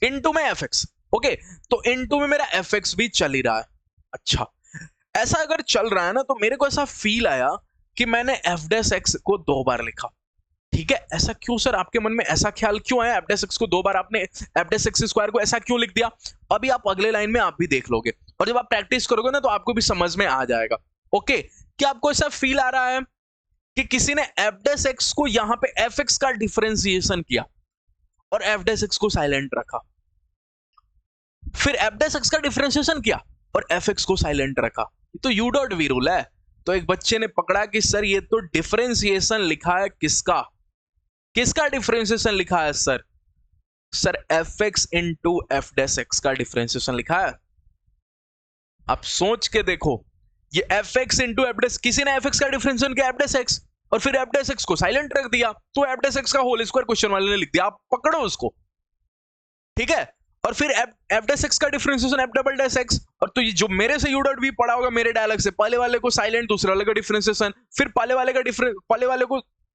इनटू में एफ एक्स। ओके, तो इनटू में मेरा एफ एक्स भी चल ही रहा है। अच्छा, ऐसा अगर चल रहा है ना तो मेरे को ऐसा फील आया कि मैंने एफ डैश एक्स को 2 बार लिखा। ठीक है, ऐसा क्यों सर, आपके मन में ऐसा ख्याल क्यों आया, एफ डैश एक्स को 2 बार आपने एफ डैश एक्स स्क्वायर को ऐसा क्यों लिख दिया। अभी आप अगले लाइन में आप भी देख लोगे और जब आप प्रैक्टिस करोगे ना तो आपको भी समझ में आ जाएगा। ओके, क्या आपको ऐसा फील आ रहा है कि किसी ने एफ डैश एक्स को यहां पे एफ एक्स का डिफरेंशिएशन किया और एफ डैश एक्स को साइलेंट रखा, फिर एफ डैश एक्स का डिफरेंशिएशन किया और एफ एक्स को साइलेंट रखा। तो यू डॉट वी रूल है। तो एक बच्चे ने पकड़ा कि सर ये तो डिफरेंशिएशन लिखा है, किसका, किसका डिफरेंशिएशन लिखा है sir, sir F x into F dash x का डिफरेंशिएशन लिखा है। आप सोच के देखो, ये f x into F dash, किसी ने एफ एक्स का डिफरेंशिएशन किया एफ डैश एक्स और फिर एफ डैश एक्स को साइलेंट रख दिया, तो एफ डैश एक्स का होल स्क्वायर क्वेश्चन वाले ने लिख दिया। आप पकड़ो उसको, ठीक है, और फिर एफ डैश एक्स का differentiation F double dash x, और तो ये जो मेरे से यू डॉट वी पढ़ा होगा मेरे डायलॉग से, पहले वाले को साइलेंट दूसरे वाले का डिफरेंशिएशन, फिर पहले वाले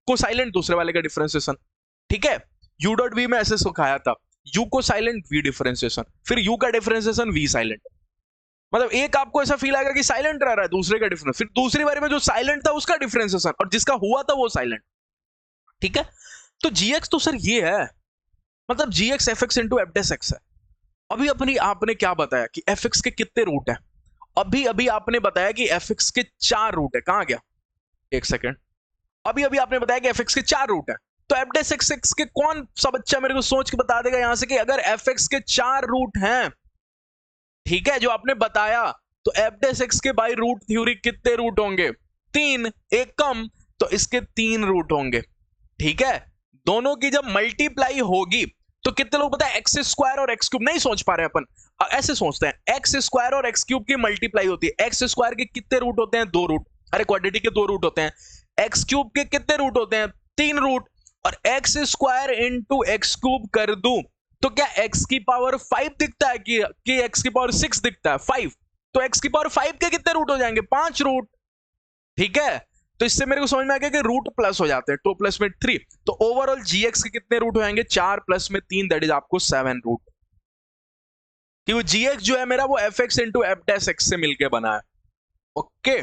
को साइलेंट दूसरे वाले का डिफरेंशिएशन। ठीक है, यू डॉट वी में ऐसे सिखाया था, यू को साइलेंट वी डिफरेंशिएशन, फिर यू का डिफरेंशिएशन वी साइलेंट। मतलब एक आपको ऐसा फील आएगा कि साइलेंट रह रहा है, दूसरे का डिफरेंस, फिर दूसरी बारी में जो साइलेंट था उसका डिफरेंशिएशन और जिसका हुआ था वो साइलेंट। ठीक है, तो जीएक्स तो सर ये है, मतलब GX F x into F dash x है। अभी अपनी आपने क्या बताया कि एफ एक्स के कितने रूट है, अभी आपने बताया कि एफ एक्स के 4 रूट है। कहां गया, एक सेकेंड, अभी आपने बताया कि एफ एक्स के 4 रूट है। तो एफ डैश एक्स के कौन सा बच्चा मेरे को सोच के बता देगा यहां से कि अगर एफ एक्स के 4 रूट हैं, ठीक है, जो आपने बताया, तो एफ डैश एक्स के बाई रूट थ्योरी कितने रूट होंगे, 3, एक कम, तो इसके 3 रूट होंगे। ठीक है, दोनों की जब मल्टीप्लाई होगी तो कितने लोग पता है, एक्स स्क्वायर और एक्स क्यूब। नहीं सोच पा रहे अपन, ऐसे सोचते हैं, एक्स स्क्वायर और एक्स क्यूब की मल्टीप्लाई होती है। एक्स स्क्वायर के कितने रूट होते हैं, 2 रूट, अरे क्वाड्रेटिक के 2 रूट होते हैं। एक्स क्यूब के कितने रूट होते हैं, 3 रूट, और x square into x cube कर दूं तो क्या एक्स की पावर 5 दिखता है कि एक्स की पावर 6 दिखता है, 5, तो एक्स की पावर 5 के कितने रूट हो जाएंगे, 5 रूट। ठीक है, तो इससे मेरे को समझ में आ गया कि रूट प्लस हो जाते हैं, 2 प्लस में 3, तो ओवरऑल जीएक्स के कितने रूट हो जाएंगे, 4 प्लस में 3, दैट इज आपको 7 रूट। क्योंकि जीएक्स जो है मेरा वो F x into F dash x से मिलकर बना है। ओके,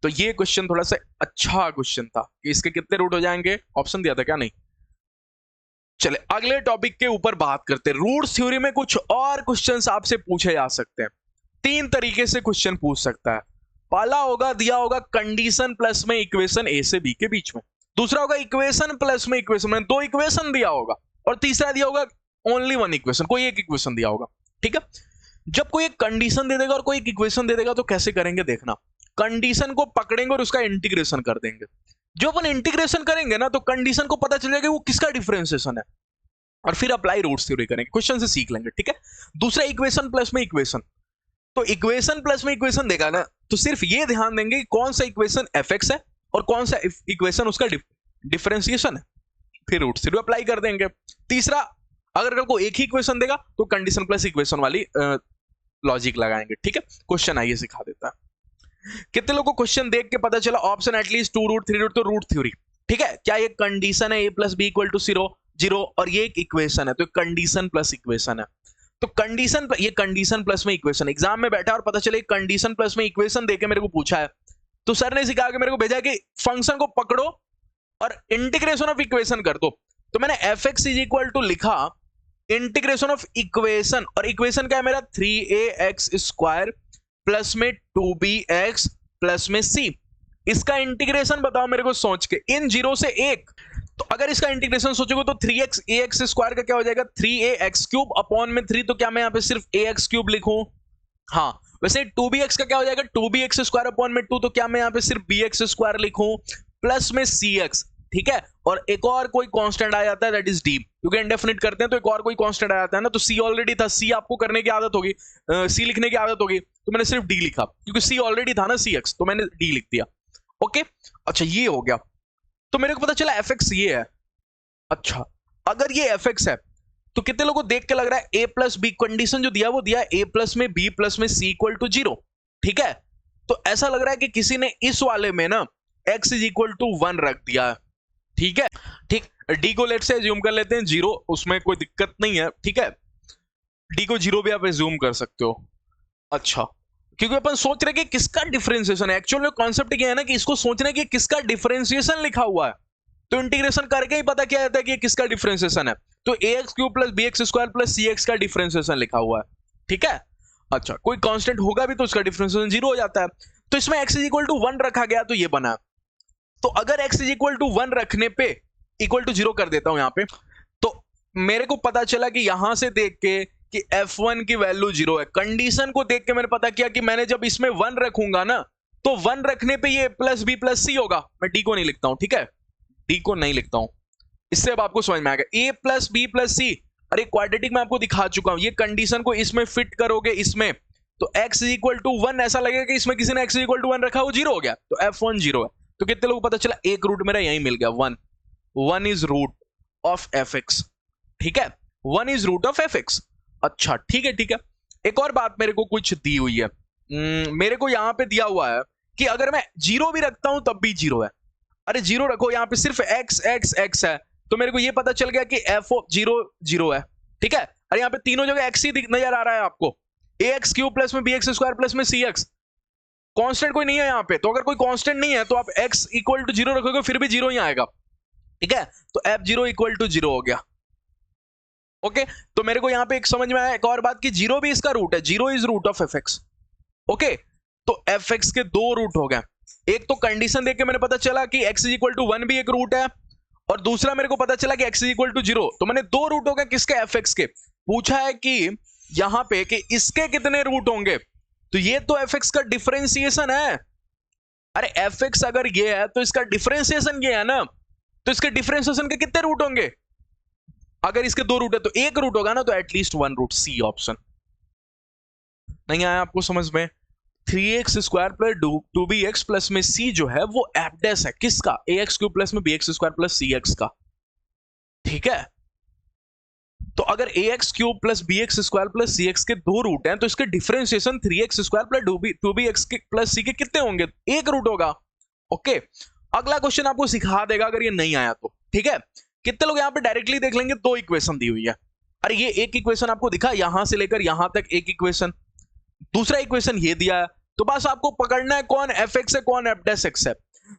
तो ये क्वेश्चन थोड़ा सा अच्छा क्वेश्चन था कि इसके कितने रूट हो जाएंगे, ऑप्शन दिया था क्या, नहीं। चले अगले टॉपिक के ऊपर बात करते हैं। रूट्स थ्योरी में कुछ और क्वेश्चंस आपसे पूछे जा सकते हैं, 3 तरीके से क्वेश्चन पूछ सकता है। पहला होगा, दिया होगा कंडीशन प्लस में इक्वेशन ए से बी के बीच में, दूसरा होगा इक्वेशन प्लस में इक्वेशन में 2 इक्वेशन दिया होगा, और तीसरा दिया होगा ओनली 1 इक्वेशन, कोई एक इक्वेशन दिया होगा। ठीक है, जब कोई एक कंडीशन दे देगा और कोई एक इक्वेशन दे देगा तो कैसे करेंगे देखना, कंडीशन को पकड़ेंगे और उसका इंटीग्रेशन कर देंगे। जो अपन इंटीग्रेशन करेंगे ना तो कंडीशन को पता चलेगा वो किसका डिफरेंशिएशन है, और फिर अप्लाई रूट्स थ्योरी करेंगे, क्वेश्चन से सीख लेंगे। ठीक है, दूसरा इक्वेशन प्लस में इक्वेशन, तो इक्वेशन प्लस में इक्वेशन देगा ना तो सिर्फ ये ध्यान देंगे कि कौन सा इक्वेशन एफ एक्स है और कौन सा इक्वेशन उसका डिफरेंशिएशन है, फिर रूट्स थ्योरी अप्लाई कर देंगे। तीसरा, अगर को एक ही इक्वेशन देगा तो कंडीशन प्लस इक्वेशन वाली लॉजिक लगाएंगे। ठीक है, क्वेश्चन आइए सिखा देता है। कितने लोगों को क्वेश्चन देख के पता चला ऑप्शन एटलीस्ट 2 रूट 3 रूट, तो रूट थ्योरी। ठीक है, क्या ये कंडीशन है a plus b equal to 0 0, और ये एक इक्वेशन है, तो कंडीशन प्लस इक्वेशन है। तो कंडीशन, ये कंडीशन प्लस में इक्वेशन, एग्जाम में बैठा और पता चले कंडीशन प्लस में इक्वेशन देके मेरे को पूछा है, तो सर ने सिखा के मेरे को भेजा कि फंक्शन को पकड़ो और इंटीग्रेशन ऑफ इक्वेशन कर दो। तो मैंने f x is equal to लिखा इंटीग्रेशन ऑफ इक्वेशन, और इक्वेशन क्या है मेरा 3ax स्क्वायर प्लस में 2bx प्लस में c। इसका इंटीग्रेशन बताओ मेरे को सोच के, इन 0 से 1। तो अगर इसका इंटीग्रेशन सोचोगे तो 3x ax स्क्वायर का क्या हो जाएगा 3ax क्यूब अपॉन में 3, तो क्या मैं यहां पे सिर्फ ax क्यूब लिखूं? हाँ। वैसे 2bx का क्या हो जाएगा 2bx स्क्वायर अपॉन में 2, तो क्या मैं यहां पे सिर्फ bx स्क्वायर लिखूं प्लस में cx, ठीक है। और एक और कोई कांस्टेंट आ जाता है, दैट इज डी, क्योंकि इंडेफिनिट करते हैं तो एक और कोई कांस्टेंट आ जाता है ना, तो c ऑलरेडी था, c आपको करने की आदत होगी, c लिखने की आदत होगी, तो मैंने सिर्फ d लिखा, क्योंकि c ऑलरेडी था ना cx, तो मैंने d लिख दिया। ओके, अच्छा ये हो गया। तो मेरे को पता चला fx ये है। अच्छा, अगर ये fx है तो कितने लोगों को देख के लग रहा है a प्लस बी, कंडीशन जो दिया वो दिया a प्लस में b प्लस में c इक्वल टू 0, ठीक है। तो ऐसा लग रहा है कि किसी ने इस वाले में ना x इज इक्वल टू 1 रख दिया है, ठीक है। ठीक, d को लेट से एज्यूम कर लेते हैं 0, उसमें कोई दिक्कत नहीं है, ठीक है। d को 0 भी आप एज्यूम कर सकते हो। अच्छा, क्योंकि अपन सोच रहे कि किसका डिफरेंशिएशन है, एक्चुअल में कॉन्सेप्ट क्या है ना कि इसको सोचना कि किसका डिफरेंशिएशन लिखा हुआ है, तो इंटीग्रेशन करके ही पता क्या जाता है कि किसका डिफरेंशिएशन है। तो ax cube plus bx square plus cx का डिफरेंशिएशन लिखा हुआ है, ठीक है। अच्छा, कोई कांस्टेंट होगा भी तो उसका डिफरेंशिएशन 0 हो जाता है। तो इसमें x इज इक्वल टू 1 रखा गया तो ये बना। तो अगर x इज इक्वल टू 1 रखने पे इक्वल टू 0 कर देता हूं यहां पे, तो मेरे को पता चला कि यहां से देख के कि f1 की वैल्यू 0 है। कंडीशन को देख के मैंने पता किया कि मैंने जब इसमें 1 रखूंगा ना, तो 1 रखने पे ये प्लस बी प्लस सी होगा। मैं डी को नहीं लिखता हूं, ठीक है, डी को नहीं लिखता हूं, इससे अब आपको समझ में आ गया। a प्लस बी प्लस सी, अरे क्वाड्रेटिक में आपको दिखा चुका हूं, ये कंडीशन को इसमें फिट करोगे इसमें, तो x इज इक्वल टू 1, ऐसा लगेगा कि इसमें किसी ने x इज इक्वल टू 1 रखा, वो 0 हो गया, तो f1 0 है। तो कितने लोगों को पता चला एक रूट मेरा यही मिल गया, 1 इज रूट ऑफ fx, ठीक है, 1 इज रूट ऑफ fx। अच्छा ठीक है, ठीक है। एक और बात मेरे को कुछ दी हुई है, मेरे को यहां पे दिया हुआ है कि अगर मैं 0 भी रखता हूं तब भी 0 है। अरे 0 रखो, यहां पे सिर्फ x x x है, तो मेरे को ये पता चल गया कि f 0 0 है, ठीक है। अरे यहाँ पे तीनों जगह x ही नजर आ रहा है आपको, ax क्यूब प्लस में bx स्क्वायर प्लस में cx, कांस्टेंट कोई नहीं है यहाँ पे। तो अगर कोई कांस्टेंट नहीं है तो आप x इक्वल टू 0 रखोगे फिर भी 0 ही आएगा, ठीक है। तो f0 इक्वल टू 0 हो गया। ओके, तो मेरे को यहाँ पे एक समझ में आया एक और बात कि 0 भी इसका रूट है, 0 is root of fx। Okay, तो fx के 2 रूट हो गए। एक तो कंडीशन देख के मैंने पता चला कि x इज इक्वल टू 1 भी एक रूट है, और दूसरा मेरे को पता चला कि x इज इक्वल टू 0। तो मैंने 2 रूट हो गए किसके, fx के। पूछा है कि यहां पे कि इसके कितने रूट होंगे, तो ये तो fx का डिफरेंशिएशन है। अरे fx अगर ये है तो इसका डिफरेंशिएशन ये है ना, तो इसके डिफरेंशिएशन के कितने रूट होंगे। अगर इसके 2 रूट है तो 1 रूट होगा ना, तो एटलीस्ट 1 रूट, सी ऑप्शन। नहीं आया आपको समझ में। 3x square plus 2bx plus में c जो है वो एफ डैश है किसका, ax क्यूब प्लस में bx स्क्वायर प्लस cx का, ठीक है। तो अगर ax cube plus bx square plus cx के 2 रूट हैं, तो इसके differentiation 3x square plus 2bx के प्लस c के कितने होंगे, 1 रूट होगा। ओके, अगला क्वेश्चन आपको सिखा देगा अगर ये नहीं आया तो, ठीक है। कितने लोग यहाँ पे डायरेक्टली देख लेंगे, 2 इक्वेशन दी हुई है। अरे ये एक इक्वेशन आपको दिखा, यहां से लेकर यहां तक एक इक्वेशन, दूसरा इक्वेशन ये दिया है, तो बस आपको पकड़ना है कौन fx है कौन f डैश x है।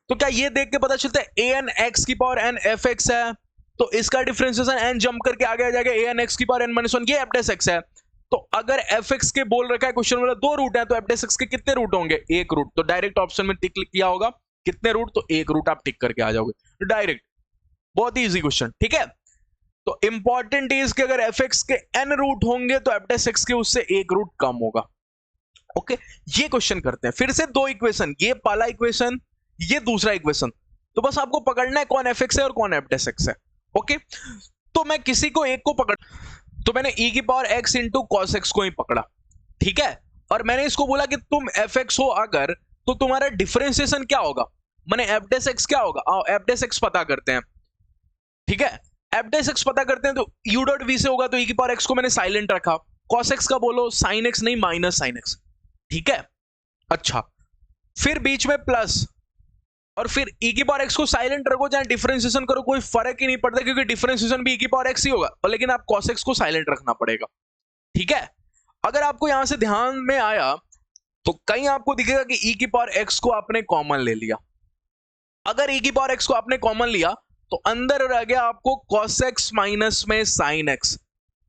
तो क्या ये देख के पता चलता है an x की पावर n fx है, तो इसका डिफरेंशिएशन n जंप करके आगे आ जाएगा an x की पावर n माइनस 1, ये f डैश x है। तो अगर fx के बोल रखा है क्वेश्चन वाला 2 रूट है, तो f डैश x के कितने रूट होंगे, 1 रूट। तो डायरेक्ट ऑप्शन में टिक किया होगा, कितने रूट, तो 1 रूट आप टिक करके आ जाओगे, तो डायरेक्ट, बहुत ही इजी क्वेश्चन, ठीक है। तो इंपॉर्टेंट इज कि अगर fx के n रूट होंगे तो f डैश x के उससे 1 रूट कम होगा। ओके, ये क्वेश्चन करते हैं फिर से 2 इक्वेशन, ये पहला इक्वेशन ये दूसरा इक्वेशन, तो बस आपको पकड़ना है कौन fx है और कौन f डैश x है। ओके, तो मैं किसी को एक को पकड़, तो मैंने e की power x into cos x को ही पकड़ा, ठीक है। और मैंने इसको बोला कि तुम fx हो अगर, तो तुम्हारा डिफरेंशिएशन क्या होगा, मैंने f डैश x क्या होगा, आओ f डैश x पता करते हैं, ठीक है। f डैश x पता करते हैं, तो u डॉट v से होगा, तो e की पावर x को मैंने साइलेंट रखा, cos x का बोलो sin x नहीं माइनस sin x, ठीक है। अच्छा, फिर बीच में प्लस, और फिर e की पावर x को साइलेंट रखो चाहे डिफरेंशिएशन करो, कोई फर्क ही नहीं पड़ता, क्योंकि डिफरेंशिएशन भी e की पावर x ही होगा, और लेकिन आप cos x को साइलेंट रखना पड़ेगा। ठीक है, अगर आपको यहां से ध्यान में आया तो कहीं आपको दिखेगा कि e की पावर x को आपने कॉमन ले लिया। अगर e की पावर x को आपने कॉमन लिया तो अंदर रह गया आपको cos x माइनस में sin x।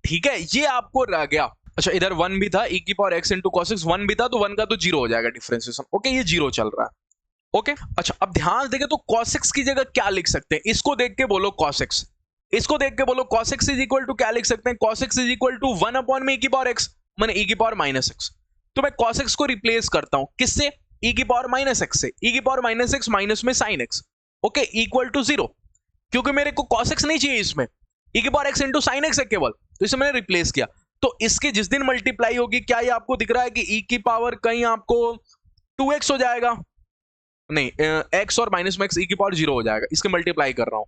ठीक है, ये आपको रह गया। अच्छा, इधर 1 भी था, e की power x into cos x 1 भी था, तो 1 का तो 0 हो जाएगा डिफरेंशिएशन। ओके, ये 0 चल रहा है। ओके, अच्छा अब ध्यान देंगे तो cos x की जगह क्या लिख सकते हैं, इसको देख के बोलो cos x, इसको देख के बोलो cos x is equal to क्या लिख सकते हैं, cos x is equal to 1 upon में e की पावर x, माने e की पावर माइनस x। तो मैं cos x को रिप्लेस करता हूं किससे, e की पावर माइनस x से, e की पावर माइनस x माइनस में sin x। Okay, equal to 0, क्योंकि मेरे को cos x नहीं चाहिए इसमें, e की power x into sin x है केवल, तो इसे मैंने रिप्लेस किया। तो इसके जिस दिन मल्टीप्लाई होगी, क्या ये आपको दिख रहा है कि e की पावर कहीं आपको 2x हो जाएगा, नहीं x और माइनस में x e की पावर 0 हो जाएगा, इसके मल्टीप्लाई कर रहा हूं।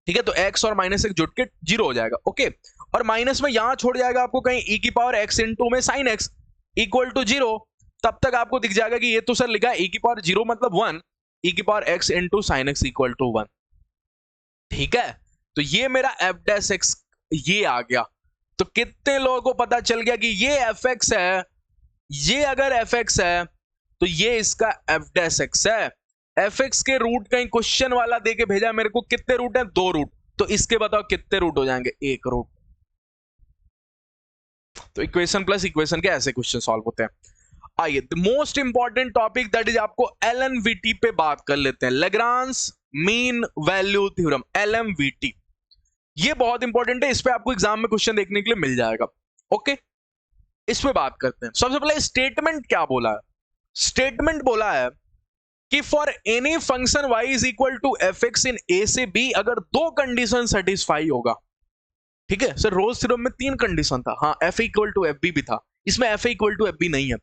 ठीक है, तो x और माइनस x जुट के 0 हो जाएगा। ओके, और माइनस में यहां छोड़ जाएगा आपको कहीं e की पावर x इंटू में sin x इक्वल टू 0, तब तक आपको दिख जाएगा कि ये तो सर लिखा है e की पावर 0 मतलब 1, e की power x into sin x equal to 1। ठीक है, तो ये मेरा f डैश x ये आ गया। तो कितने लोगों को पता चल गया कि ये fx है, ये अगर fx है तो ये इसका f डैश x है। fx के रूट कहीं क्वेश्चन वाला देके भेजा मेरे को, कितने रूट है, 2 रूट, तो इसके बताओ कितने रूट हो जाएंगे, 1 रूट। तो इक्वेशन प्लस इक्वेशन के ऐसे क्वेश्चन सॉल्व होते हैं। आइए most important topic that is आपको LMVT पे बात कर लेते हैं, Lagrange mean value theorem, LMVT। ये बहुत इंपॉर्टेंट है, इस पे आपको एग्जाम में क्वेश्चन देखने के लिए मिल जाएगा। ओके, इस पे बात करते हैं। सबसे पहले स्टेटमेंट क्या बोला है, स्टेटमेंट बोला है कि for any function y is equal to fx in a से b अगर 2 कंडीशन सेटिस्फाई होगा। ठीक है सर, रोल्स थ्योरम में 3 कंडीशन था, हाँ f इक्वल टू fb भी था, इसमें f इक्वल टू fb नहीं है।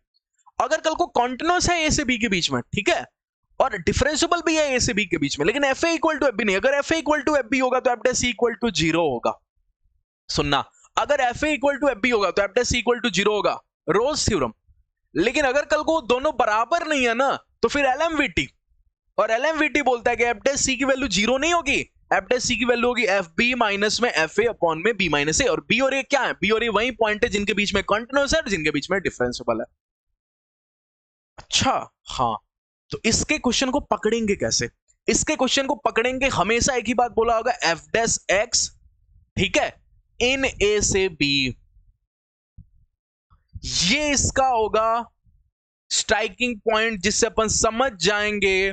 अगर कल को कॉन्टिन्यूअस है a से b के बीच में, ठीक है, और डिफरेंशिएबल भी है a से b के बीच में, लेकिन fa इक्वल टू fb नहीं, अगर fa इक्वल टू fb होगा तो f डैश इक्वल टू 0 होगा। सुनना, अगर fa इक्वल टू fb होगा तो f डैश इक्वल टू 0 होगा, रोल्स थ्योरम। लेकिन अगर कल को दोनों बराबर नहीं है ना, तो फिर LMVT, और LMVT बोलता है कि f डैश c की वैल्यू 0 नहीं होगी, f डैश c की वैल्यू होगी fb माइनस में fa अपॉन में b माइनस a, और b और a क्या है, b और a वही पॉइंट है जिनके बीच में कॉन्टिन्यूअस है और जिनके बीच में डिफरेंशिएबल है। अच्छा, हाँ, तो इसके क्वेश्चन को पकड़ेंगे कैसे, इसके क्वेश्चन को पकड़ेंगे, हमेशा एक ही बात बोला होगा, f डैश x, ठीक है, इन a से b, ये इसका होगा स्ट्राइकिंग पॉइंट जिससे अपन समझ जाएंगे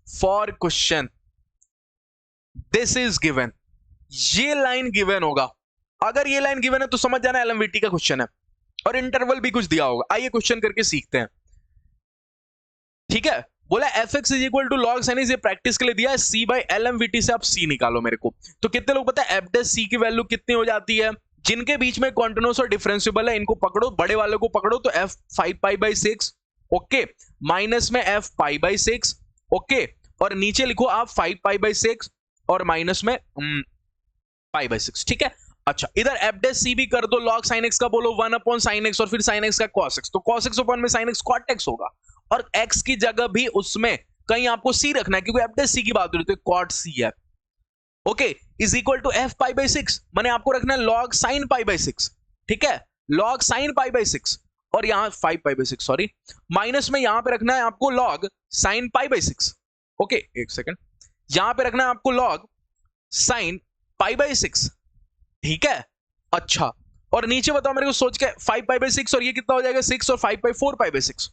for question this is given, ये लाइन गिवन होगा। अगर ये लाइन गिवन है तो समझ जाना LMVT का क्वेश्चन है, और इंटरवल भी कुछ दिया होगा। आइए क्वेश्चन करके सीखते हैं। ठीक है, बोला fx is equal to log sine, ये प्रैक्टिस के लिए दिया है, c बाय LMVT से आप c निकालो मेरे को। तो कितने लोग पता है f डैश c की वैल्यू कितनी हो जाती है, जिनके बीच में कॉन्टिन्यूअस और डिफरेंशिएबल है इनको पकड़ो, बड़े वालों को पकड़ो, तो f 5 pi by 6, okay, minus में f पाई बाई 6, ओके, और नीचे लिखो आप 5 पाई बाई 6 और माइनस में पाई बाई 6। ठीक है, अच्छा इधर f डैश c भी कर दो, लॉग साइन x का बोलो 1 अपॉन साइन x और फिर साइन x का cos x, तो cos x अपॉन में साइन x cot x होगा, और x की जगह भी उसमें कहीं आपको c रखना है क्योंकि f डैश c की बात हो रही है, तो cot c है। Okay, is equal to f pi by 6, माने आपको रखना है log साइन पाई बाई 6, ठीक है, log साइन पाई बाई 6, और यहां 5 पाई बाई 6 सॉरी, माइनस में यहां पे रखना है आपको log sine pi by 6। Okay, एक सेकंड, यहां पे रखना है आपको log साइन पाई बाई 6, ठीक है। अच्छा, और नीचे बताओ मेरे को सोच के 5 पाई बाई 6, और ये कितना हो जाएगा 6 और 5 पाई 4 पाई बाई 6,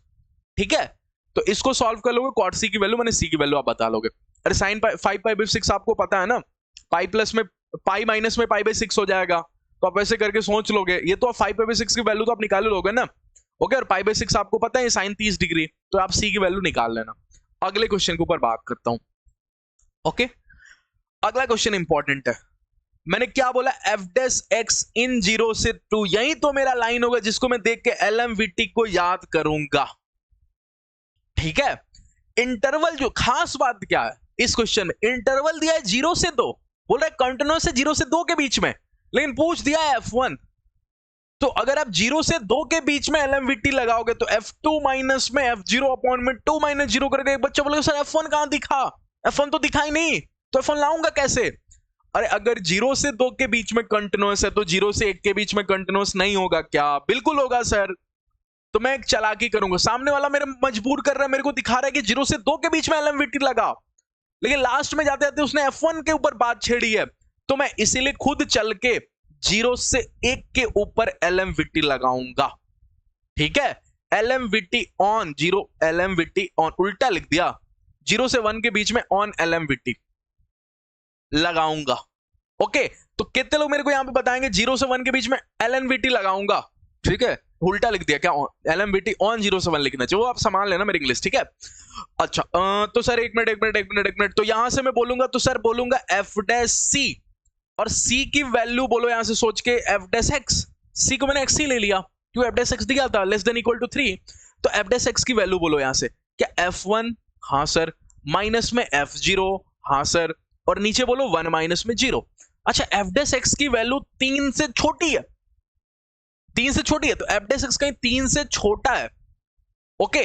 ठीक है। तो इसको सॉल्व कर लोगे, cot c की वैल्यू माने c की वैल्यू आप बता लोगे। अरे साइन 5 पाई बाई 6 आपको पता है ना, पाई प्लस में पाई माइनस में पाई बाई 6 हो जाएगा, तो आप ऐसे करके सोच लोगे, ये तो 5 पाई बाई 6 की वैल्यू तो आप निकाल लोगे ना। ओके, और पाई बाई 6 आपको पता है साइन 30 डिग्री, तो आप c की वैल्यू निकाल लेना। अगले क्वेश्चन के ऊपर बात करता हूं। ओके, अगला क्वेश्चन इंपॉर्टेंट है, मैंने क्या बोला, f डैश x इन 0 से 2, यही तो मेरा लाइन होगा जिसको मैं देख के LMVT को याद करूंगा। ठीक है, इंटरवल, जो खास बात क्या है इस क्वेश्चन में, इंटरवल दिया है 0 से 2, बोल रहा है कंटिन्यूअस है 0 से 2 के बीच में, लेकिन पूछ दिया है f1, तो अगर आप 0 से 2 के बीच में LMVT लगाओगे तो f2 माइनस में f0 अपॉन में 2 माइनस 0 करके, एक बच्चा बोलेगा सर f1 कहां दिखा, F1 तो दिखाई नहीं, तो F1 लाऊंगा कैसे? अरे अगर 0 से 2 के बीच में कंटिन्यूअस है तो 0 से 1 के बीच में कंटिन्यूअस नहीं होगा क्या? बिल्कुल होगा सर। तो मैं एक चालाकी करूंगा, सामने वाला मेरे मजबूर कर रहा है, मेरे को दिखा रहा है कि 0 से 2 के बीच में LMVT लगा, लेकिन लास्ट में जाते जाते उसने F1 के ऊपर बात छेड़ी है, तो मैं इसीलिए खुद चल के 0 से 1 के ऊपर LMVT लगाऊंगा। ठीक है, LMVT ऑन 0, LMVT ऑन, उल्टा लिख दिया, 0 से 1 के बीच में ऑन LMVT लगाऊंगा। ओके, तो कितने लोग मेरे को यहां पे बताएंगे 0 से 1 के बीच में LMVT लगाऊंगा? ठीक है, उल्टा लिख दिया क्या? LMVT ऑन 0 से 1 लिखना चाहिए, वो आप संभाल लेना मेरी इंग्लिश। ठीक है, अच्छा तो सर एक मिनट, तो यहां से मैं बोलूंगा, तो सर बोलूंगा f डैश c, और c की वैल्यू बोलो यहां से सोच के f डैश x, c को मैंने x ही ले लिया क्यों f डैश x दिया था लेस देन इक्वल टू 3, तो f डैश x की वैल्यू बोलो यहां से, क्या f1? हाँ सर, माइनस में f0, हाँ सर, और नीचे बोलो 1 माइनस में 0। अच्छा, f डैश x की वैल्यू 3 से छोटी है, 3 से छोटी है, तो f डैश x कहीं 3 से छोटा है। ओके,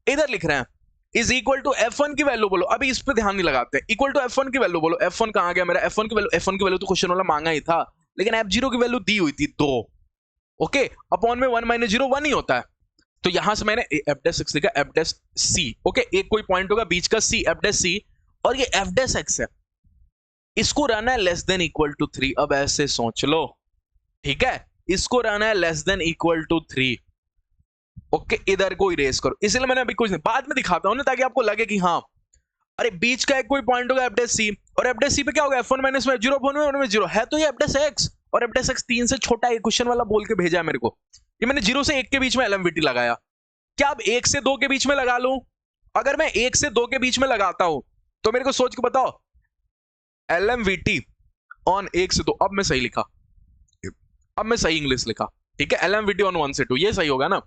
इधर लिख रहे हैं इज इक्वल टू f1 की वैल्यू बोलो, अभी इस पे ध्यान नहीं लगाते, इक्वल टू f1 की वैल्यू बोलो, f1 कहां गया मेरा? f1 की वैल्यू तो क्वेश्चन वाला मांगा ही था, लेकिन f0 की वैल्यू दी हुई थी 2। ओके, अपॉन में 1 माइनस 0 1 ही होता है, तो यहां से मैंने f डैश x लिखा, f डैश c। ओके, एक कोई पॉइंट होगा बीच का c, f डैश c, और ये f डैश x है, इसको रहना है लेस देन इक्वल टू 3। अब ऐसे सोच लो, ठीक है, इसको रहना है less than equal to 3। Okay, इधर को इरेज करो, इसलिए मैंने अभी कुछ नहीं, बाद में दिखाता हूं ना, ताकि आपको लगे कि हाँ, अरे बीच का एक कोई पॉइंट होगा f डैश c, और f डैश c पे क्या होगा? f1 माइनस में f0 अपॉन में 1 में 0 है, तो ये f डैश x, और f डैश x 3 से छोटा है, क्वेश्चन वाला बोल के भेजा है मेरे को, ये मैंने 0 से 1 के बीच में LMVT लगाया। क्या अब 1 से 2 के बीच में लगा लूं? अगर मैं 1 से 2 के बीच में लगाता हूं तो मेरे को सोच के बताओ, LMVT ऑन 1 से 2, अब मैं सही लिखा, अब मैं सही इंग्लिश लिखा, ठीक है, LMVT ऑन 1 से 2, ये सही होगा ना?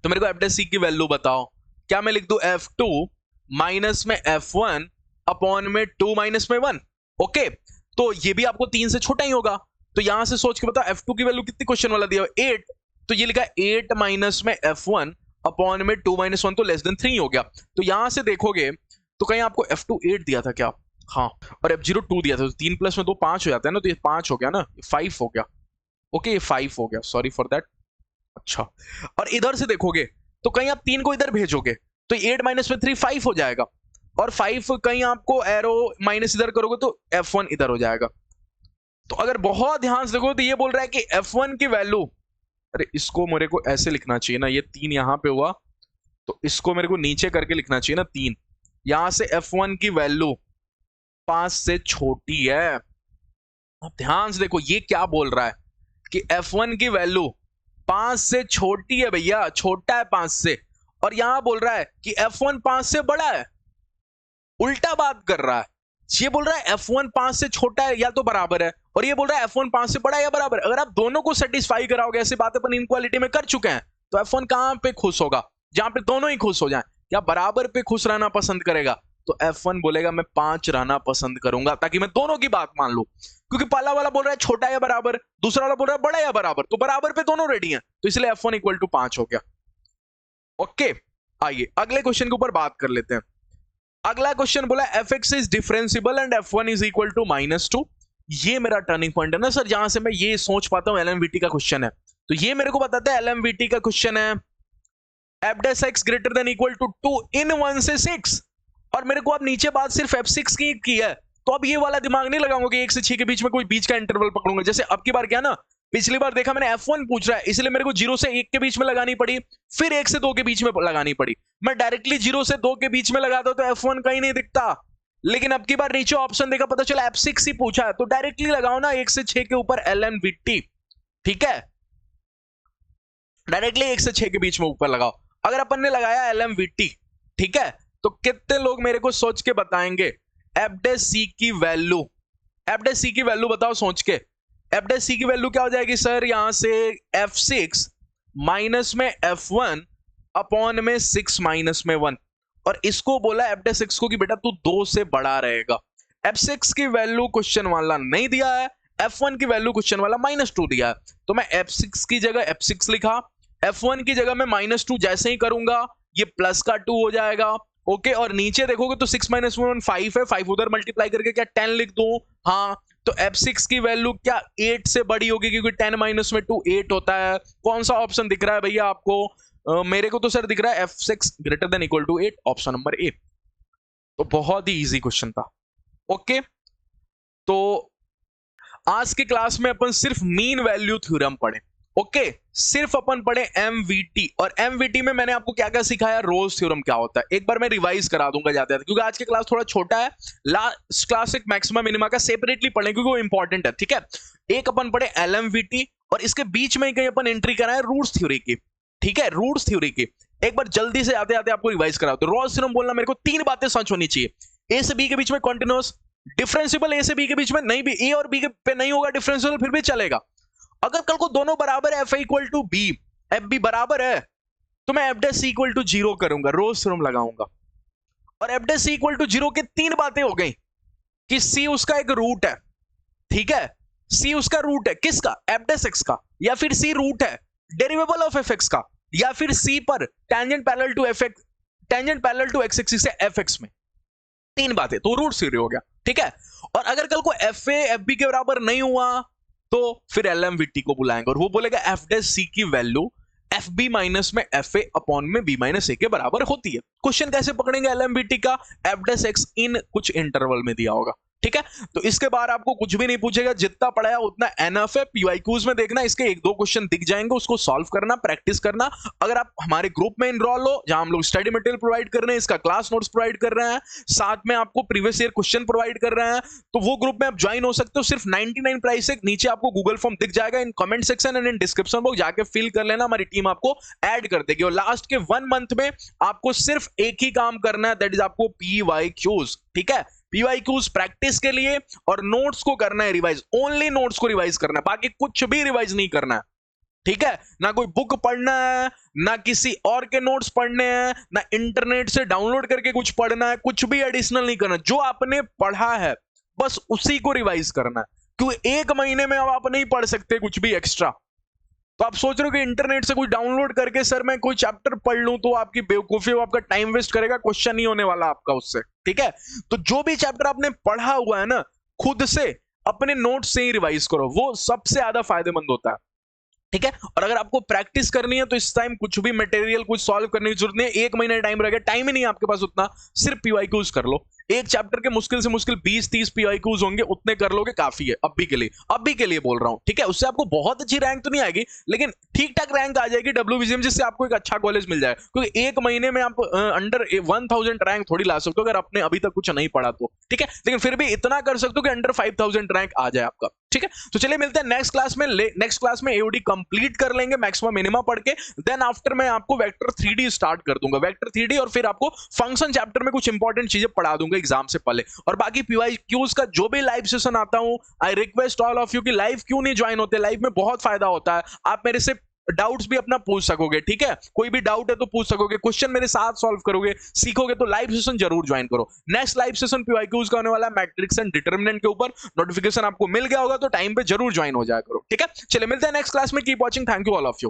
तो मेरे को f डैश c की वैल्यू बताओ, क्या मैं लिख दूं f2 माइनस में f1 अपॉन में 2 माइनस में 1? ओके, तो ये भी आपको 3 से छोटा ही होगा, तो यहां से सोच के बताओ f2 की वैल्यू कितनी, क्वेश्चन वाला दिया 8, तो ये लिखा 8 माइनस में f1 अपॉन में 2 माइनस 1, तो लेस देन 3 हो गया। तो यहां से देखोगे तो कहीं आपको f2 8 दिया था क्या? हाँ, और f0 2 दिया था, तो 3 प्लस में 2 5 हो जाता है ना, तो ये 5 हो गया ना, 5 हो गया। ओके, ये 5 हो गया, सॉरी फॉर दैट। अच्छा, और इधर से देखोगे तो कहीं आप 3 को इधर भेजोगे तो 8 माइनस में 3 5 हो जाएगा, और 5 कहीं आपको एरो माइनस इधर करोगे तो f1 इधर हो जाएगा। तो अगर बहुत ध्यान से देखो तो ये बोल रहा है कि f1 की वैल्यू, अरे इसको मेरे को ऐसे लिखना चाहिए ना, ये 3 यहां पे हुआ, तो इसको मेरे को नीचे करके लिखना चाहिए ना 3, यहां से f1 की वैल्यू 5 से छोटी है। अब ध्यान से देखो ये क्या बोल रहा है कि f1 की वैल्यू 5 से छोटी है भैया, छोटा है 5 से, और यहां बोल रहा है कि f1 5 से बड़ा है, उल्टा बात कर रहा है। ये बोल रहा है f1 5 से छोटा है या तो बराबर है, और ये बोल रहा है f1 5 से बड़ा है या बराबर है। अगर आप दोनों को सेटिस्फाई कराओगे, ऐसी बातें अपन इनक्वालिटी में कर चुके हैं, तो f1 कहां पे खुश होगा? जहां पे दोनों ही खुश हो जाएं। या बराबर पे खुश रहना पसंद करेगा, तो f1 बोलेगा मैं 5 रहना पसंद करूंगा, ताकि मैं दोनों की बात मान लूं, क्योंकि पहला वाला बोल रहा है छोटा या बराबर, दूसरा वाला बोल रहा है बड़ा या बराबर, तो बराबर पे दोनों रेडी हैं, तो इसलिए f1 इक्वल टू 5 हो गया। ओके, आइए अगले क्वेश्चन के ऊपर बात कर लेते हैं। अगला क्वेश्चन बोला fx is differentiable and f1 is equal to -2। ये मेरा टर्निंग पॉइंट है ना सर, जहां से मैं ये सोच पाता हूं LMVT का क्वेश्चन है, तो ये मेरे को बताता है LMVT का क्वेश्चन है f dash x greater than equal to 2 in 1 से 6, और मेरे को अब नीचे बात सिर्फ f6 की है, तो अब ये वाला दिमाग नहीं लगाऊंगा कि 1 से 6 के बीच में कोई बीच का इंटरवल पकड़ूंगा, जैसे अब की बार क्या ना, पिछली बार देखा मैंने f1 पूछ रहा है, इसलिए मेरे को 0 से 1 के बीच में लगानी पड़ी, फिर 1 से 2 के बीच में लगानी पड़ी। मैं डायरेक्टली 0 से 2 के बीच में लगाता तो f1 कहीं नहीं दिखता, लेकिन अब की बार नीचे ऑप्शन देखा, पता चला f6 ही पूछा है, तो डायरेक्टली लगाओ ना 1 से 6 के ऊपर LMVT। ठीक है, डायरेक्टली 1 से 6 के बीच में ऊपर लगाओ। अगर अपन ने लगाया LMVT, ठीक है, तो कितने लोग मेरे को सोच के बताएंगे f डैश c की वैल्यू, f डैश c की वैल्यू बताओ सोच के। f डैश c की वैल्यू क्या हो जाएगी सर? यहां से f6 माइनस में f1 अपॉन में 6 माइनस में 1, और इसको बोला f डैश x को कि बेटा तू 2 से बड़ा रहेगा। f6 की वैल्यू क्वेश्चन वाला नहीं दिया है, f1 की वैल्यू क्वेश्चन वाला -2 दिया है, तो मैं f6 की जगह f6 लिखा, f1 की जगह मैं -2 जैसे ही करूंगा ये प्लस का 2 हो जाएगा, ओके, और नीचे देखोगे तो 6 माइनस 1 5 है, 5 उधर मल्टीप्लाई करके क्या 10 लिख दूं? हाँ, तो F6 की वैल्यू क्या 8 से बड़ी होगी, क्योंकि 10 माइनस में 2 8 होता है। कौन सा ऑप्शन दिख रहा है भैया आपको? मेरे को तो सर दिख रहा है F6 greater than equal to 8, option number a. तो बहुत ही इजी क्वेश्चन था। ओके, तो आज की क्लास में अपन सिर्फ मीन वैल्यू थ्योरम पढ़े। ओके, सिर्फ अपन पढ़े एमवीटी, और एमवीटी में मैंने आपको क्या क्या सिखाया, रोल्स थ्योरम क्या होता है, एक बार मैं रिवाइज करा दूंगा जाते जाते, क्योंकि आज की क्लास थोड़ा छोटा है। लास्ट क्लास एक मैक्सिमम मिनिमा का सेपरेटली पढ़े, क्योंकि वो इंपॉर्टेंट है। ठीक है, एक अपन पढ़े एलएमवीटी, और इसके बीच में कहीं अपन एंट्री कराए रूट्स थ्योरी की। ठीक है, रूट्स थ्योरी की एक बार जल्दी से आते आते आपको रिवाइज करा दो। रोल्स थ्योरम बोलना मेरे को 3 बातें सच होनी चाहिए। ए से बी के बीच में कॉन्टिन्यूअस, डिफरेंशिएबल ए से बी के बीच में नहीं, भी ए और बी के पे नहीं होगा डिफरेंशिएबल फिर भी चलेगा। अगर कल को दोनों बराबर है, f equal to b, f b बराबर है, तो मैं f dash c equal to 0 करूंगा, रोल्स थ्योरम लगाऊंगा। और f dash c equal to 0 की 3 बातें हो गई कि सी उसका एक रूट है। ठीक है, सी उसका रूट है किसका, एफ डैश एक्स का, या फिर सी रूट है डेरिवेबल ऑफ एफ एक्स का, या फिर सी पर tangent parallel to F x, tangent parallel to x axis से एफ एक्स में। 3 बातें, तो रूट थ्योरी हो गया। ठीक है, और अगर कल को एफ ए एफ बी के बराबर नहीं हुआ तो फिर एलएमवीटी को बुलाएंगे, और वो बोलेगा एफ डैश सी की वैल्यू एफ बी माइनस में एफ ए अपॉन में बी माइनस ए के बराबर होती है। क्वेश्चन कैसे पकड़ेंगे एलएमवीटी का, एफ डैश एक्स इन कुछ इंटरवल में दिया होगा। ठीक है, तो इसके बाद आपको कुछ भी नहीं पूछेगा, जितना पढ़ाया उतना एनफ है। पीवाईक्यूज में देखना, इसके 1-2 क्वेश्चन दिख जाएंगे, उसको सॉल्व करना, प्रैक्टिस करना। अगर आप हमारे ग्रुप में इनरोल हो, जहां हम लोग स्टडी मटेरियल प्रोवाइड कर रहे हैं, इसका क्लास नोट्स प्रोवाइड कर रहे हैं, साथ में आपको प्रीवियस ईयर क्वेश्चन प्रोवाइड कर रहे हैं, तो वो ग्रुप में आप ज्वाइन हो सकते हो। सिर्फ 99 प्राइस है। नीचे आपको गूगल फॉर्म दिख जाएगा in comment section and in description box, जाके फिल कर लेना, हमारी टीम आपको ऐड कर देगी। और लास्ट के 1 मंथ में आपको सिर्फ एक ही काम करना है, दैट इज आपको पीवाईक्यूज। ठीक है, पीवाईक्यूज प्रैक्टिस के लिए, और नोट्स को करना है रिवाइज, ओनली नोट्स को रिवाइज करना है, बाकी कुछ भी रिवाइज नहीं करना है। ठीक है, ना कोई बुक पढ़ना है, ना किसी और के नोट्स पढ़ने हैं, ना इंटरनेट से डाउनलोड करके कुछ पढ़ना है, कुछ भी एडिशनल नहीं करना। जो आपने पढ़ा है बस उसी को रिवाइज करना है, क्योंकि 1 महीने में अब आप नहीं पढ़ सकते कुछ भी एक्स्ट्रा। तो आप सोच रहे हो कि इंटरनेट से कुछ डाउनलोड करके सर मैं कोई चैप्टर पढ़ लूं, तो आपकी बेवकूफी, आपका टाइम वेस्ट करेगा, क्वेश्चन नहीं होने वाला आपका उससे। ठीक है, तो जो भी चैप्टर आपने पढ़ा हुआ है ना, खुद से अपने नोट से ही रिवाइज करो, वो सबसे ज्यादा फायदेमंद होता है। ठीक है, और अगर आपको प्रैक्टिस करनी है तो इस टाइम कुछ भी मटेरियल कुछ सॉल्व करने की जरूरत नहीं है। 1 महीना टाइम रहेगा, टाइम ही नहीं है आपके पास उतना, सिर्फ पीवाईक्यूज कर लो। एक चैप्टर के मुश्किल से मुश्किल 20-30 पीवाईक्यूज होंगे, उतने कर लोगे काफी है अभी के लिए बोल रहा हूं। ठीक है, उससे आपको बहुत अच्छी रैंक तो नहीं आएगी, लेकिन ठीक ठाक रैंक आ जाएगी डब्ल्यूबीसीएम, जिससे आपको एक अच्छा कॉलेज मिल जाए। क्योंकि 1 महीने में आप अंडर 1000 रैंक थोड़ी ला सकते हो, अगर आपने अभी तक कुछ नहीं पढ़ा तो। ठीक है, लेकिन फिर भी इतना कर सकते हो कि अंडर 5000 रैंक आ जाए आपका। ठीक है, तो चलिए मिलते हैं नेक्स्ट क्लास में। नेक्स्ट क्लास में एओडी कंप्लीट कर लेंगे मैक्सिमम मिनिमा पढ़ के, देन आफ्टर मैं आपको वेक्टर 3D स्टार्ट कर दूंगा, वेक्टर 3D, और फिर आपको फंक्शन चैप्टर में कुछ इंपॉर्टेंट चीजें पढ़ा दूंगा एग्जाम से पहले। और बाकी पीवाईक्यूज का जो भी लाइव सेशन आता हूं, I request all of you कि लाइव क्यों नहीं ज्वाइन होते, लाइव में बहुत फायदा होता है, आप मेरे से डाउट्स भी अपना पूछ सकोगे। ठीक है, कोई भी डाउट है तो पूछ सकोगे, क्वेश्चन मेरे साथ सॉल्व करोगे, सीखोगे। तो लाइव सेशन जरूर ज्वाइन करो। नेक्स्ट लाइव सेशन पीवाईक्यूज का होने वाला है मैट्रिक्स एंड डिटरमिनेंट के ऊपर, नोटिफिकेशन आपको मिल गया होगा, तो टाइम पे जरूर ज्वाइन हो जाया करो। ठीक है, चलिए मिलते हैं नेक्स्ट क्लास में। Keep watching, thank you all of you.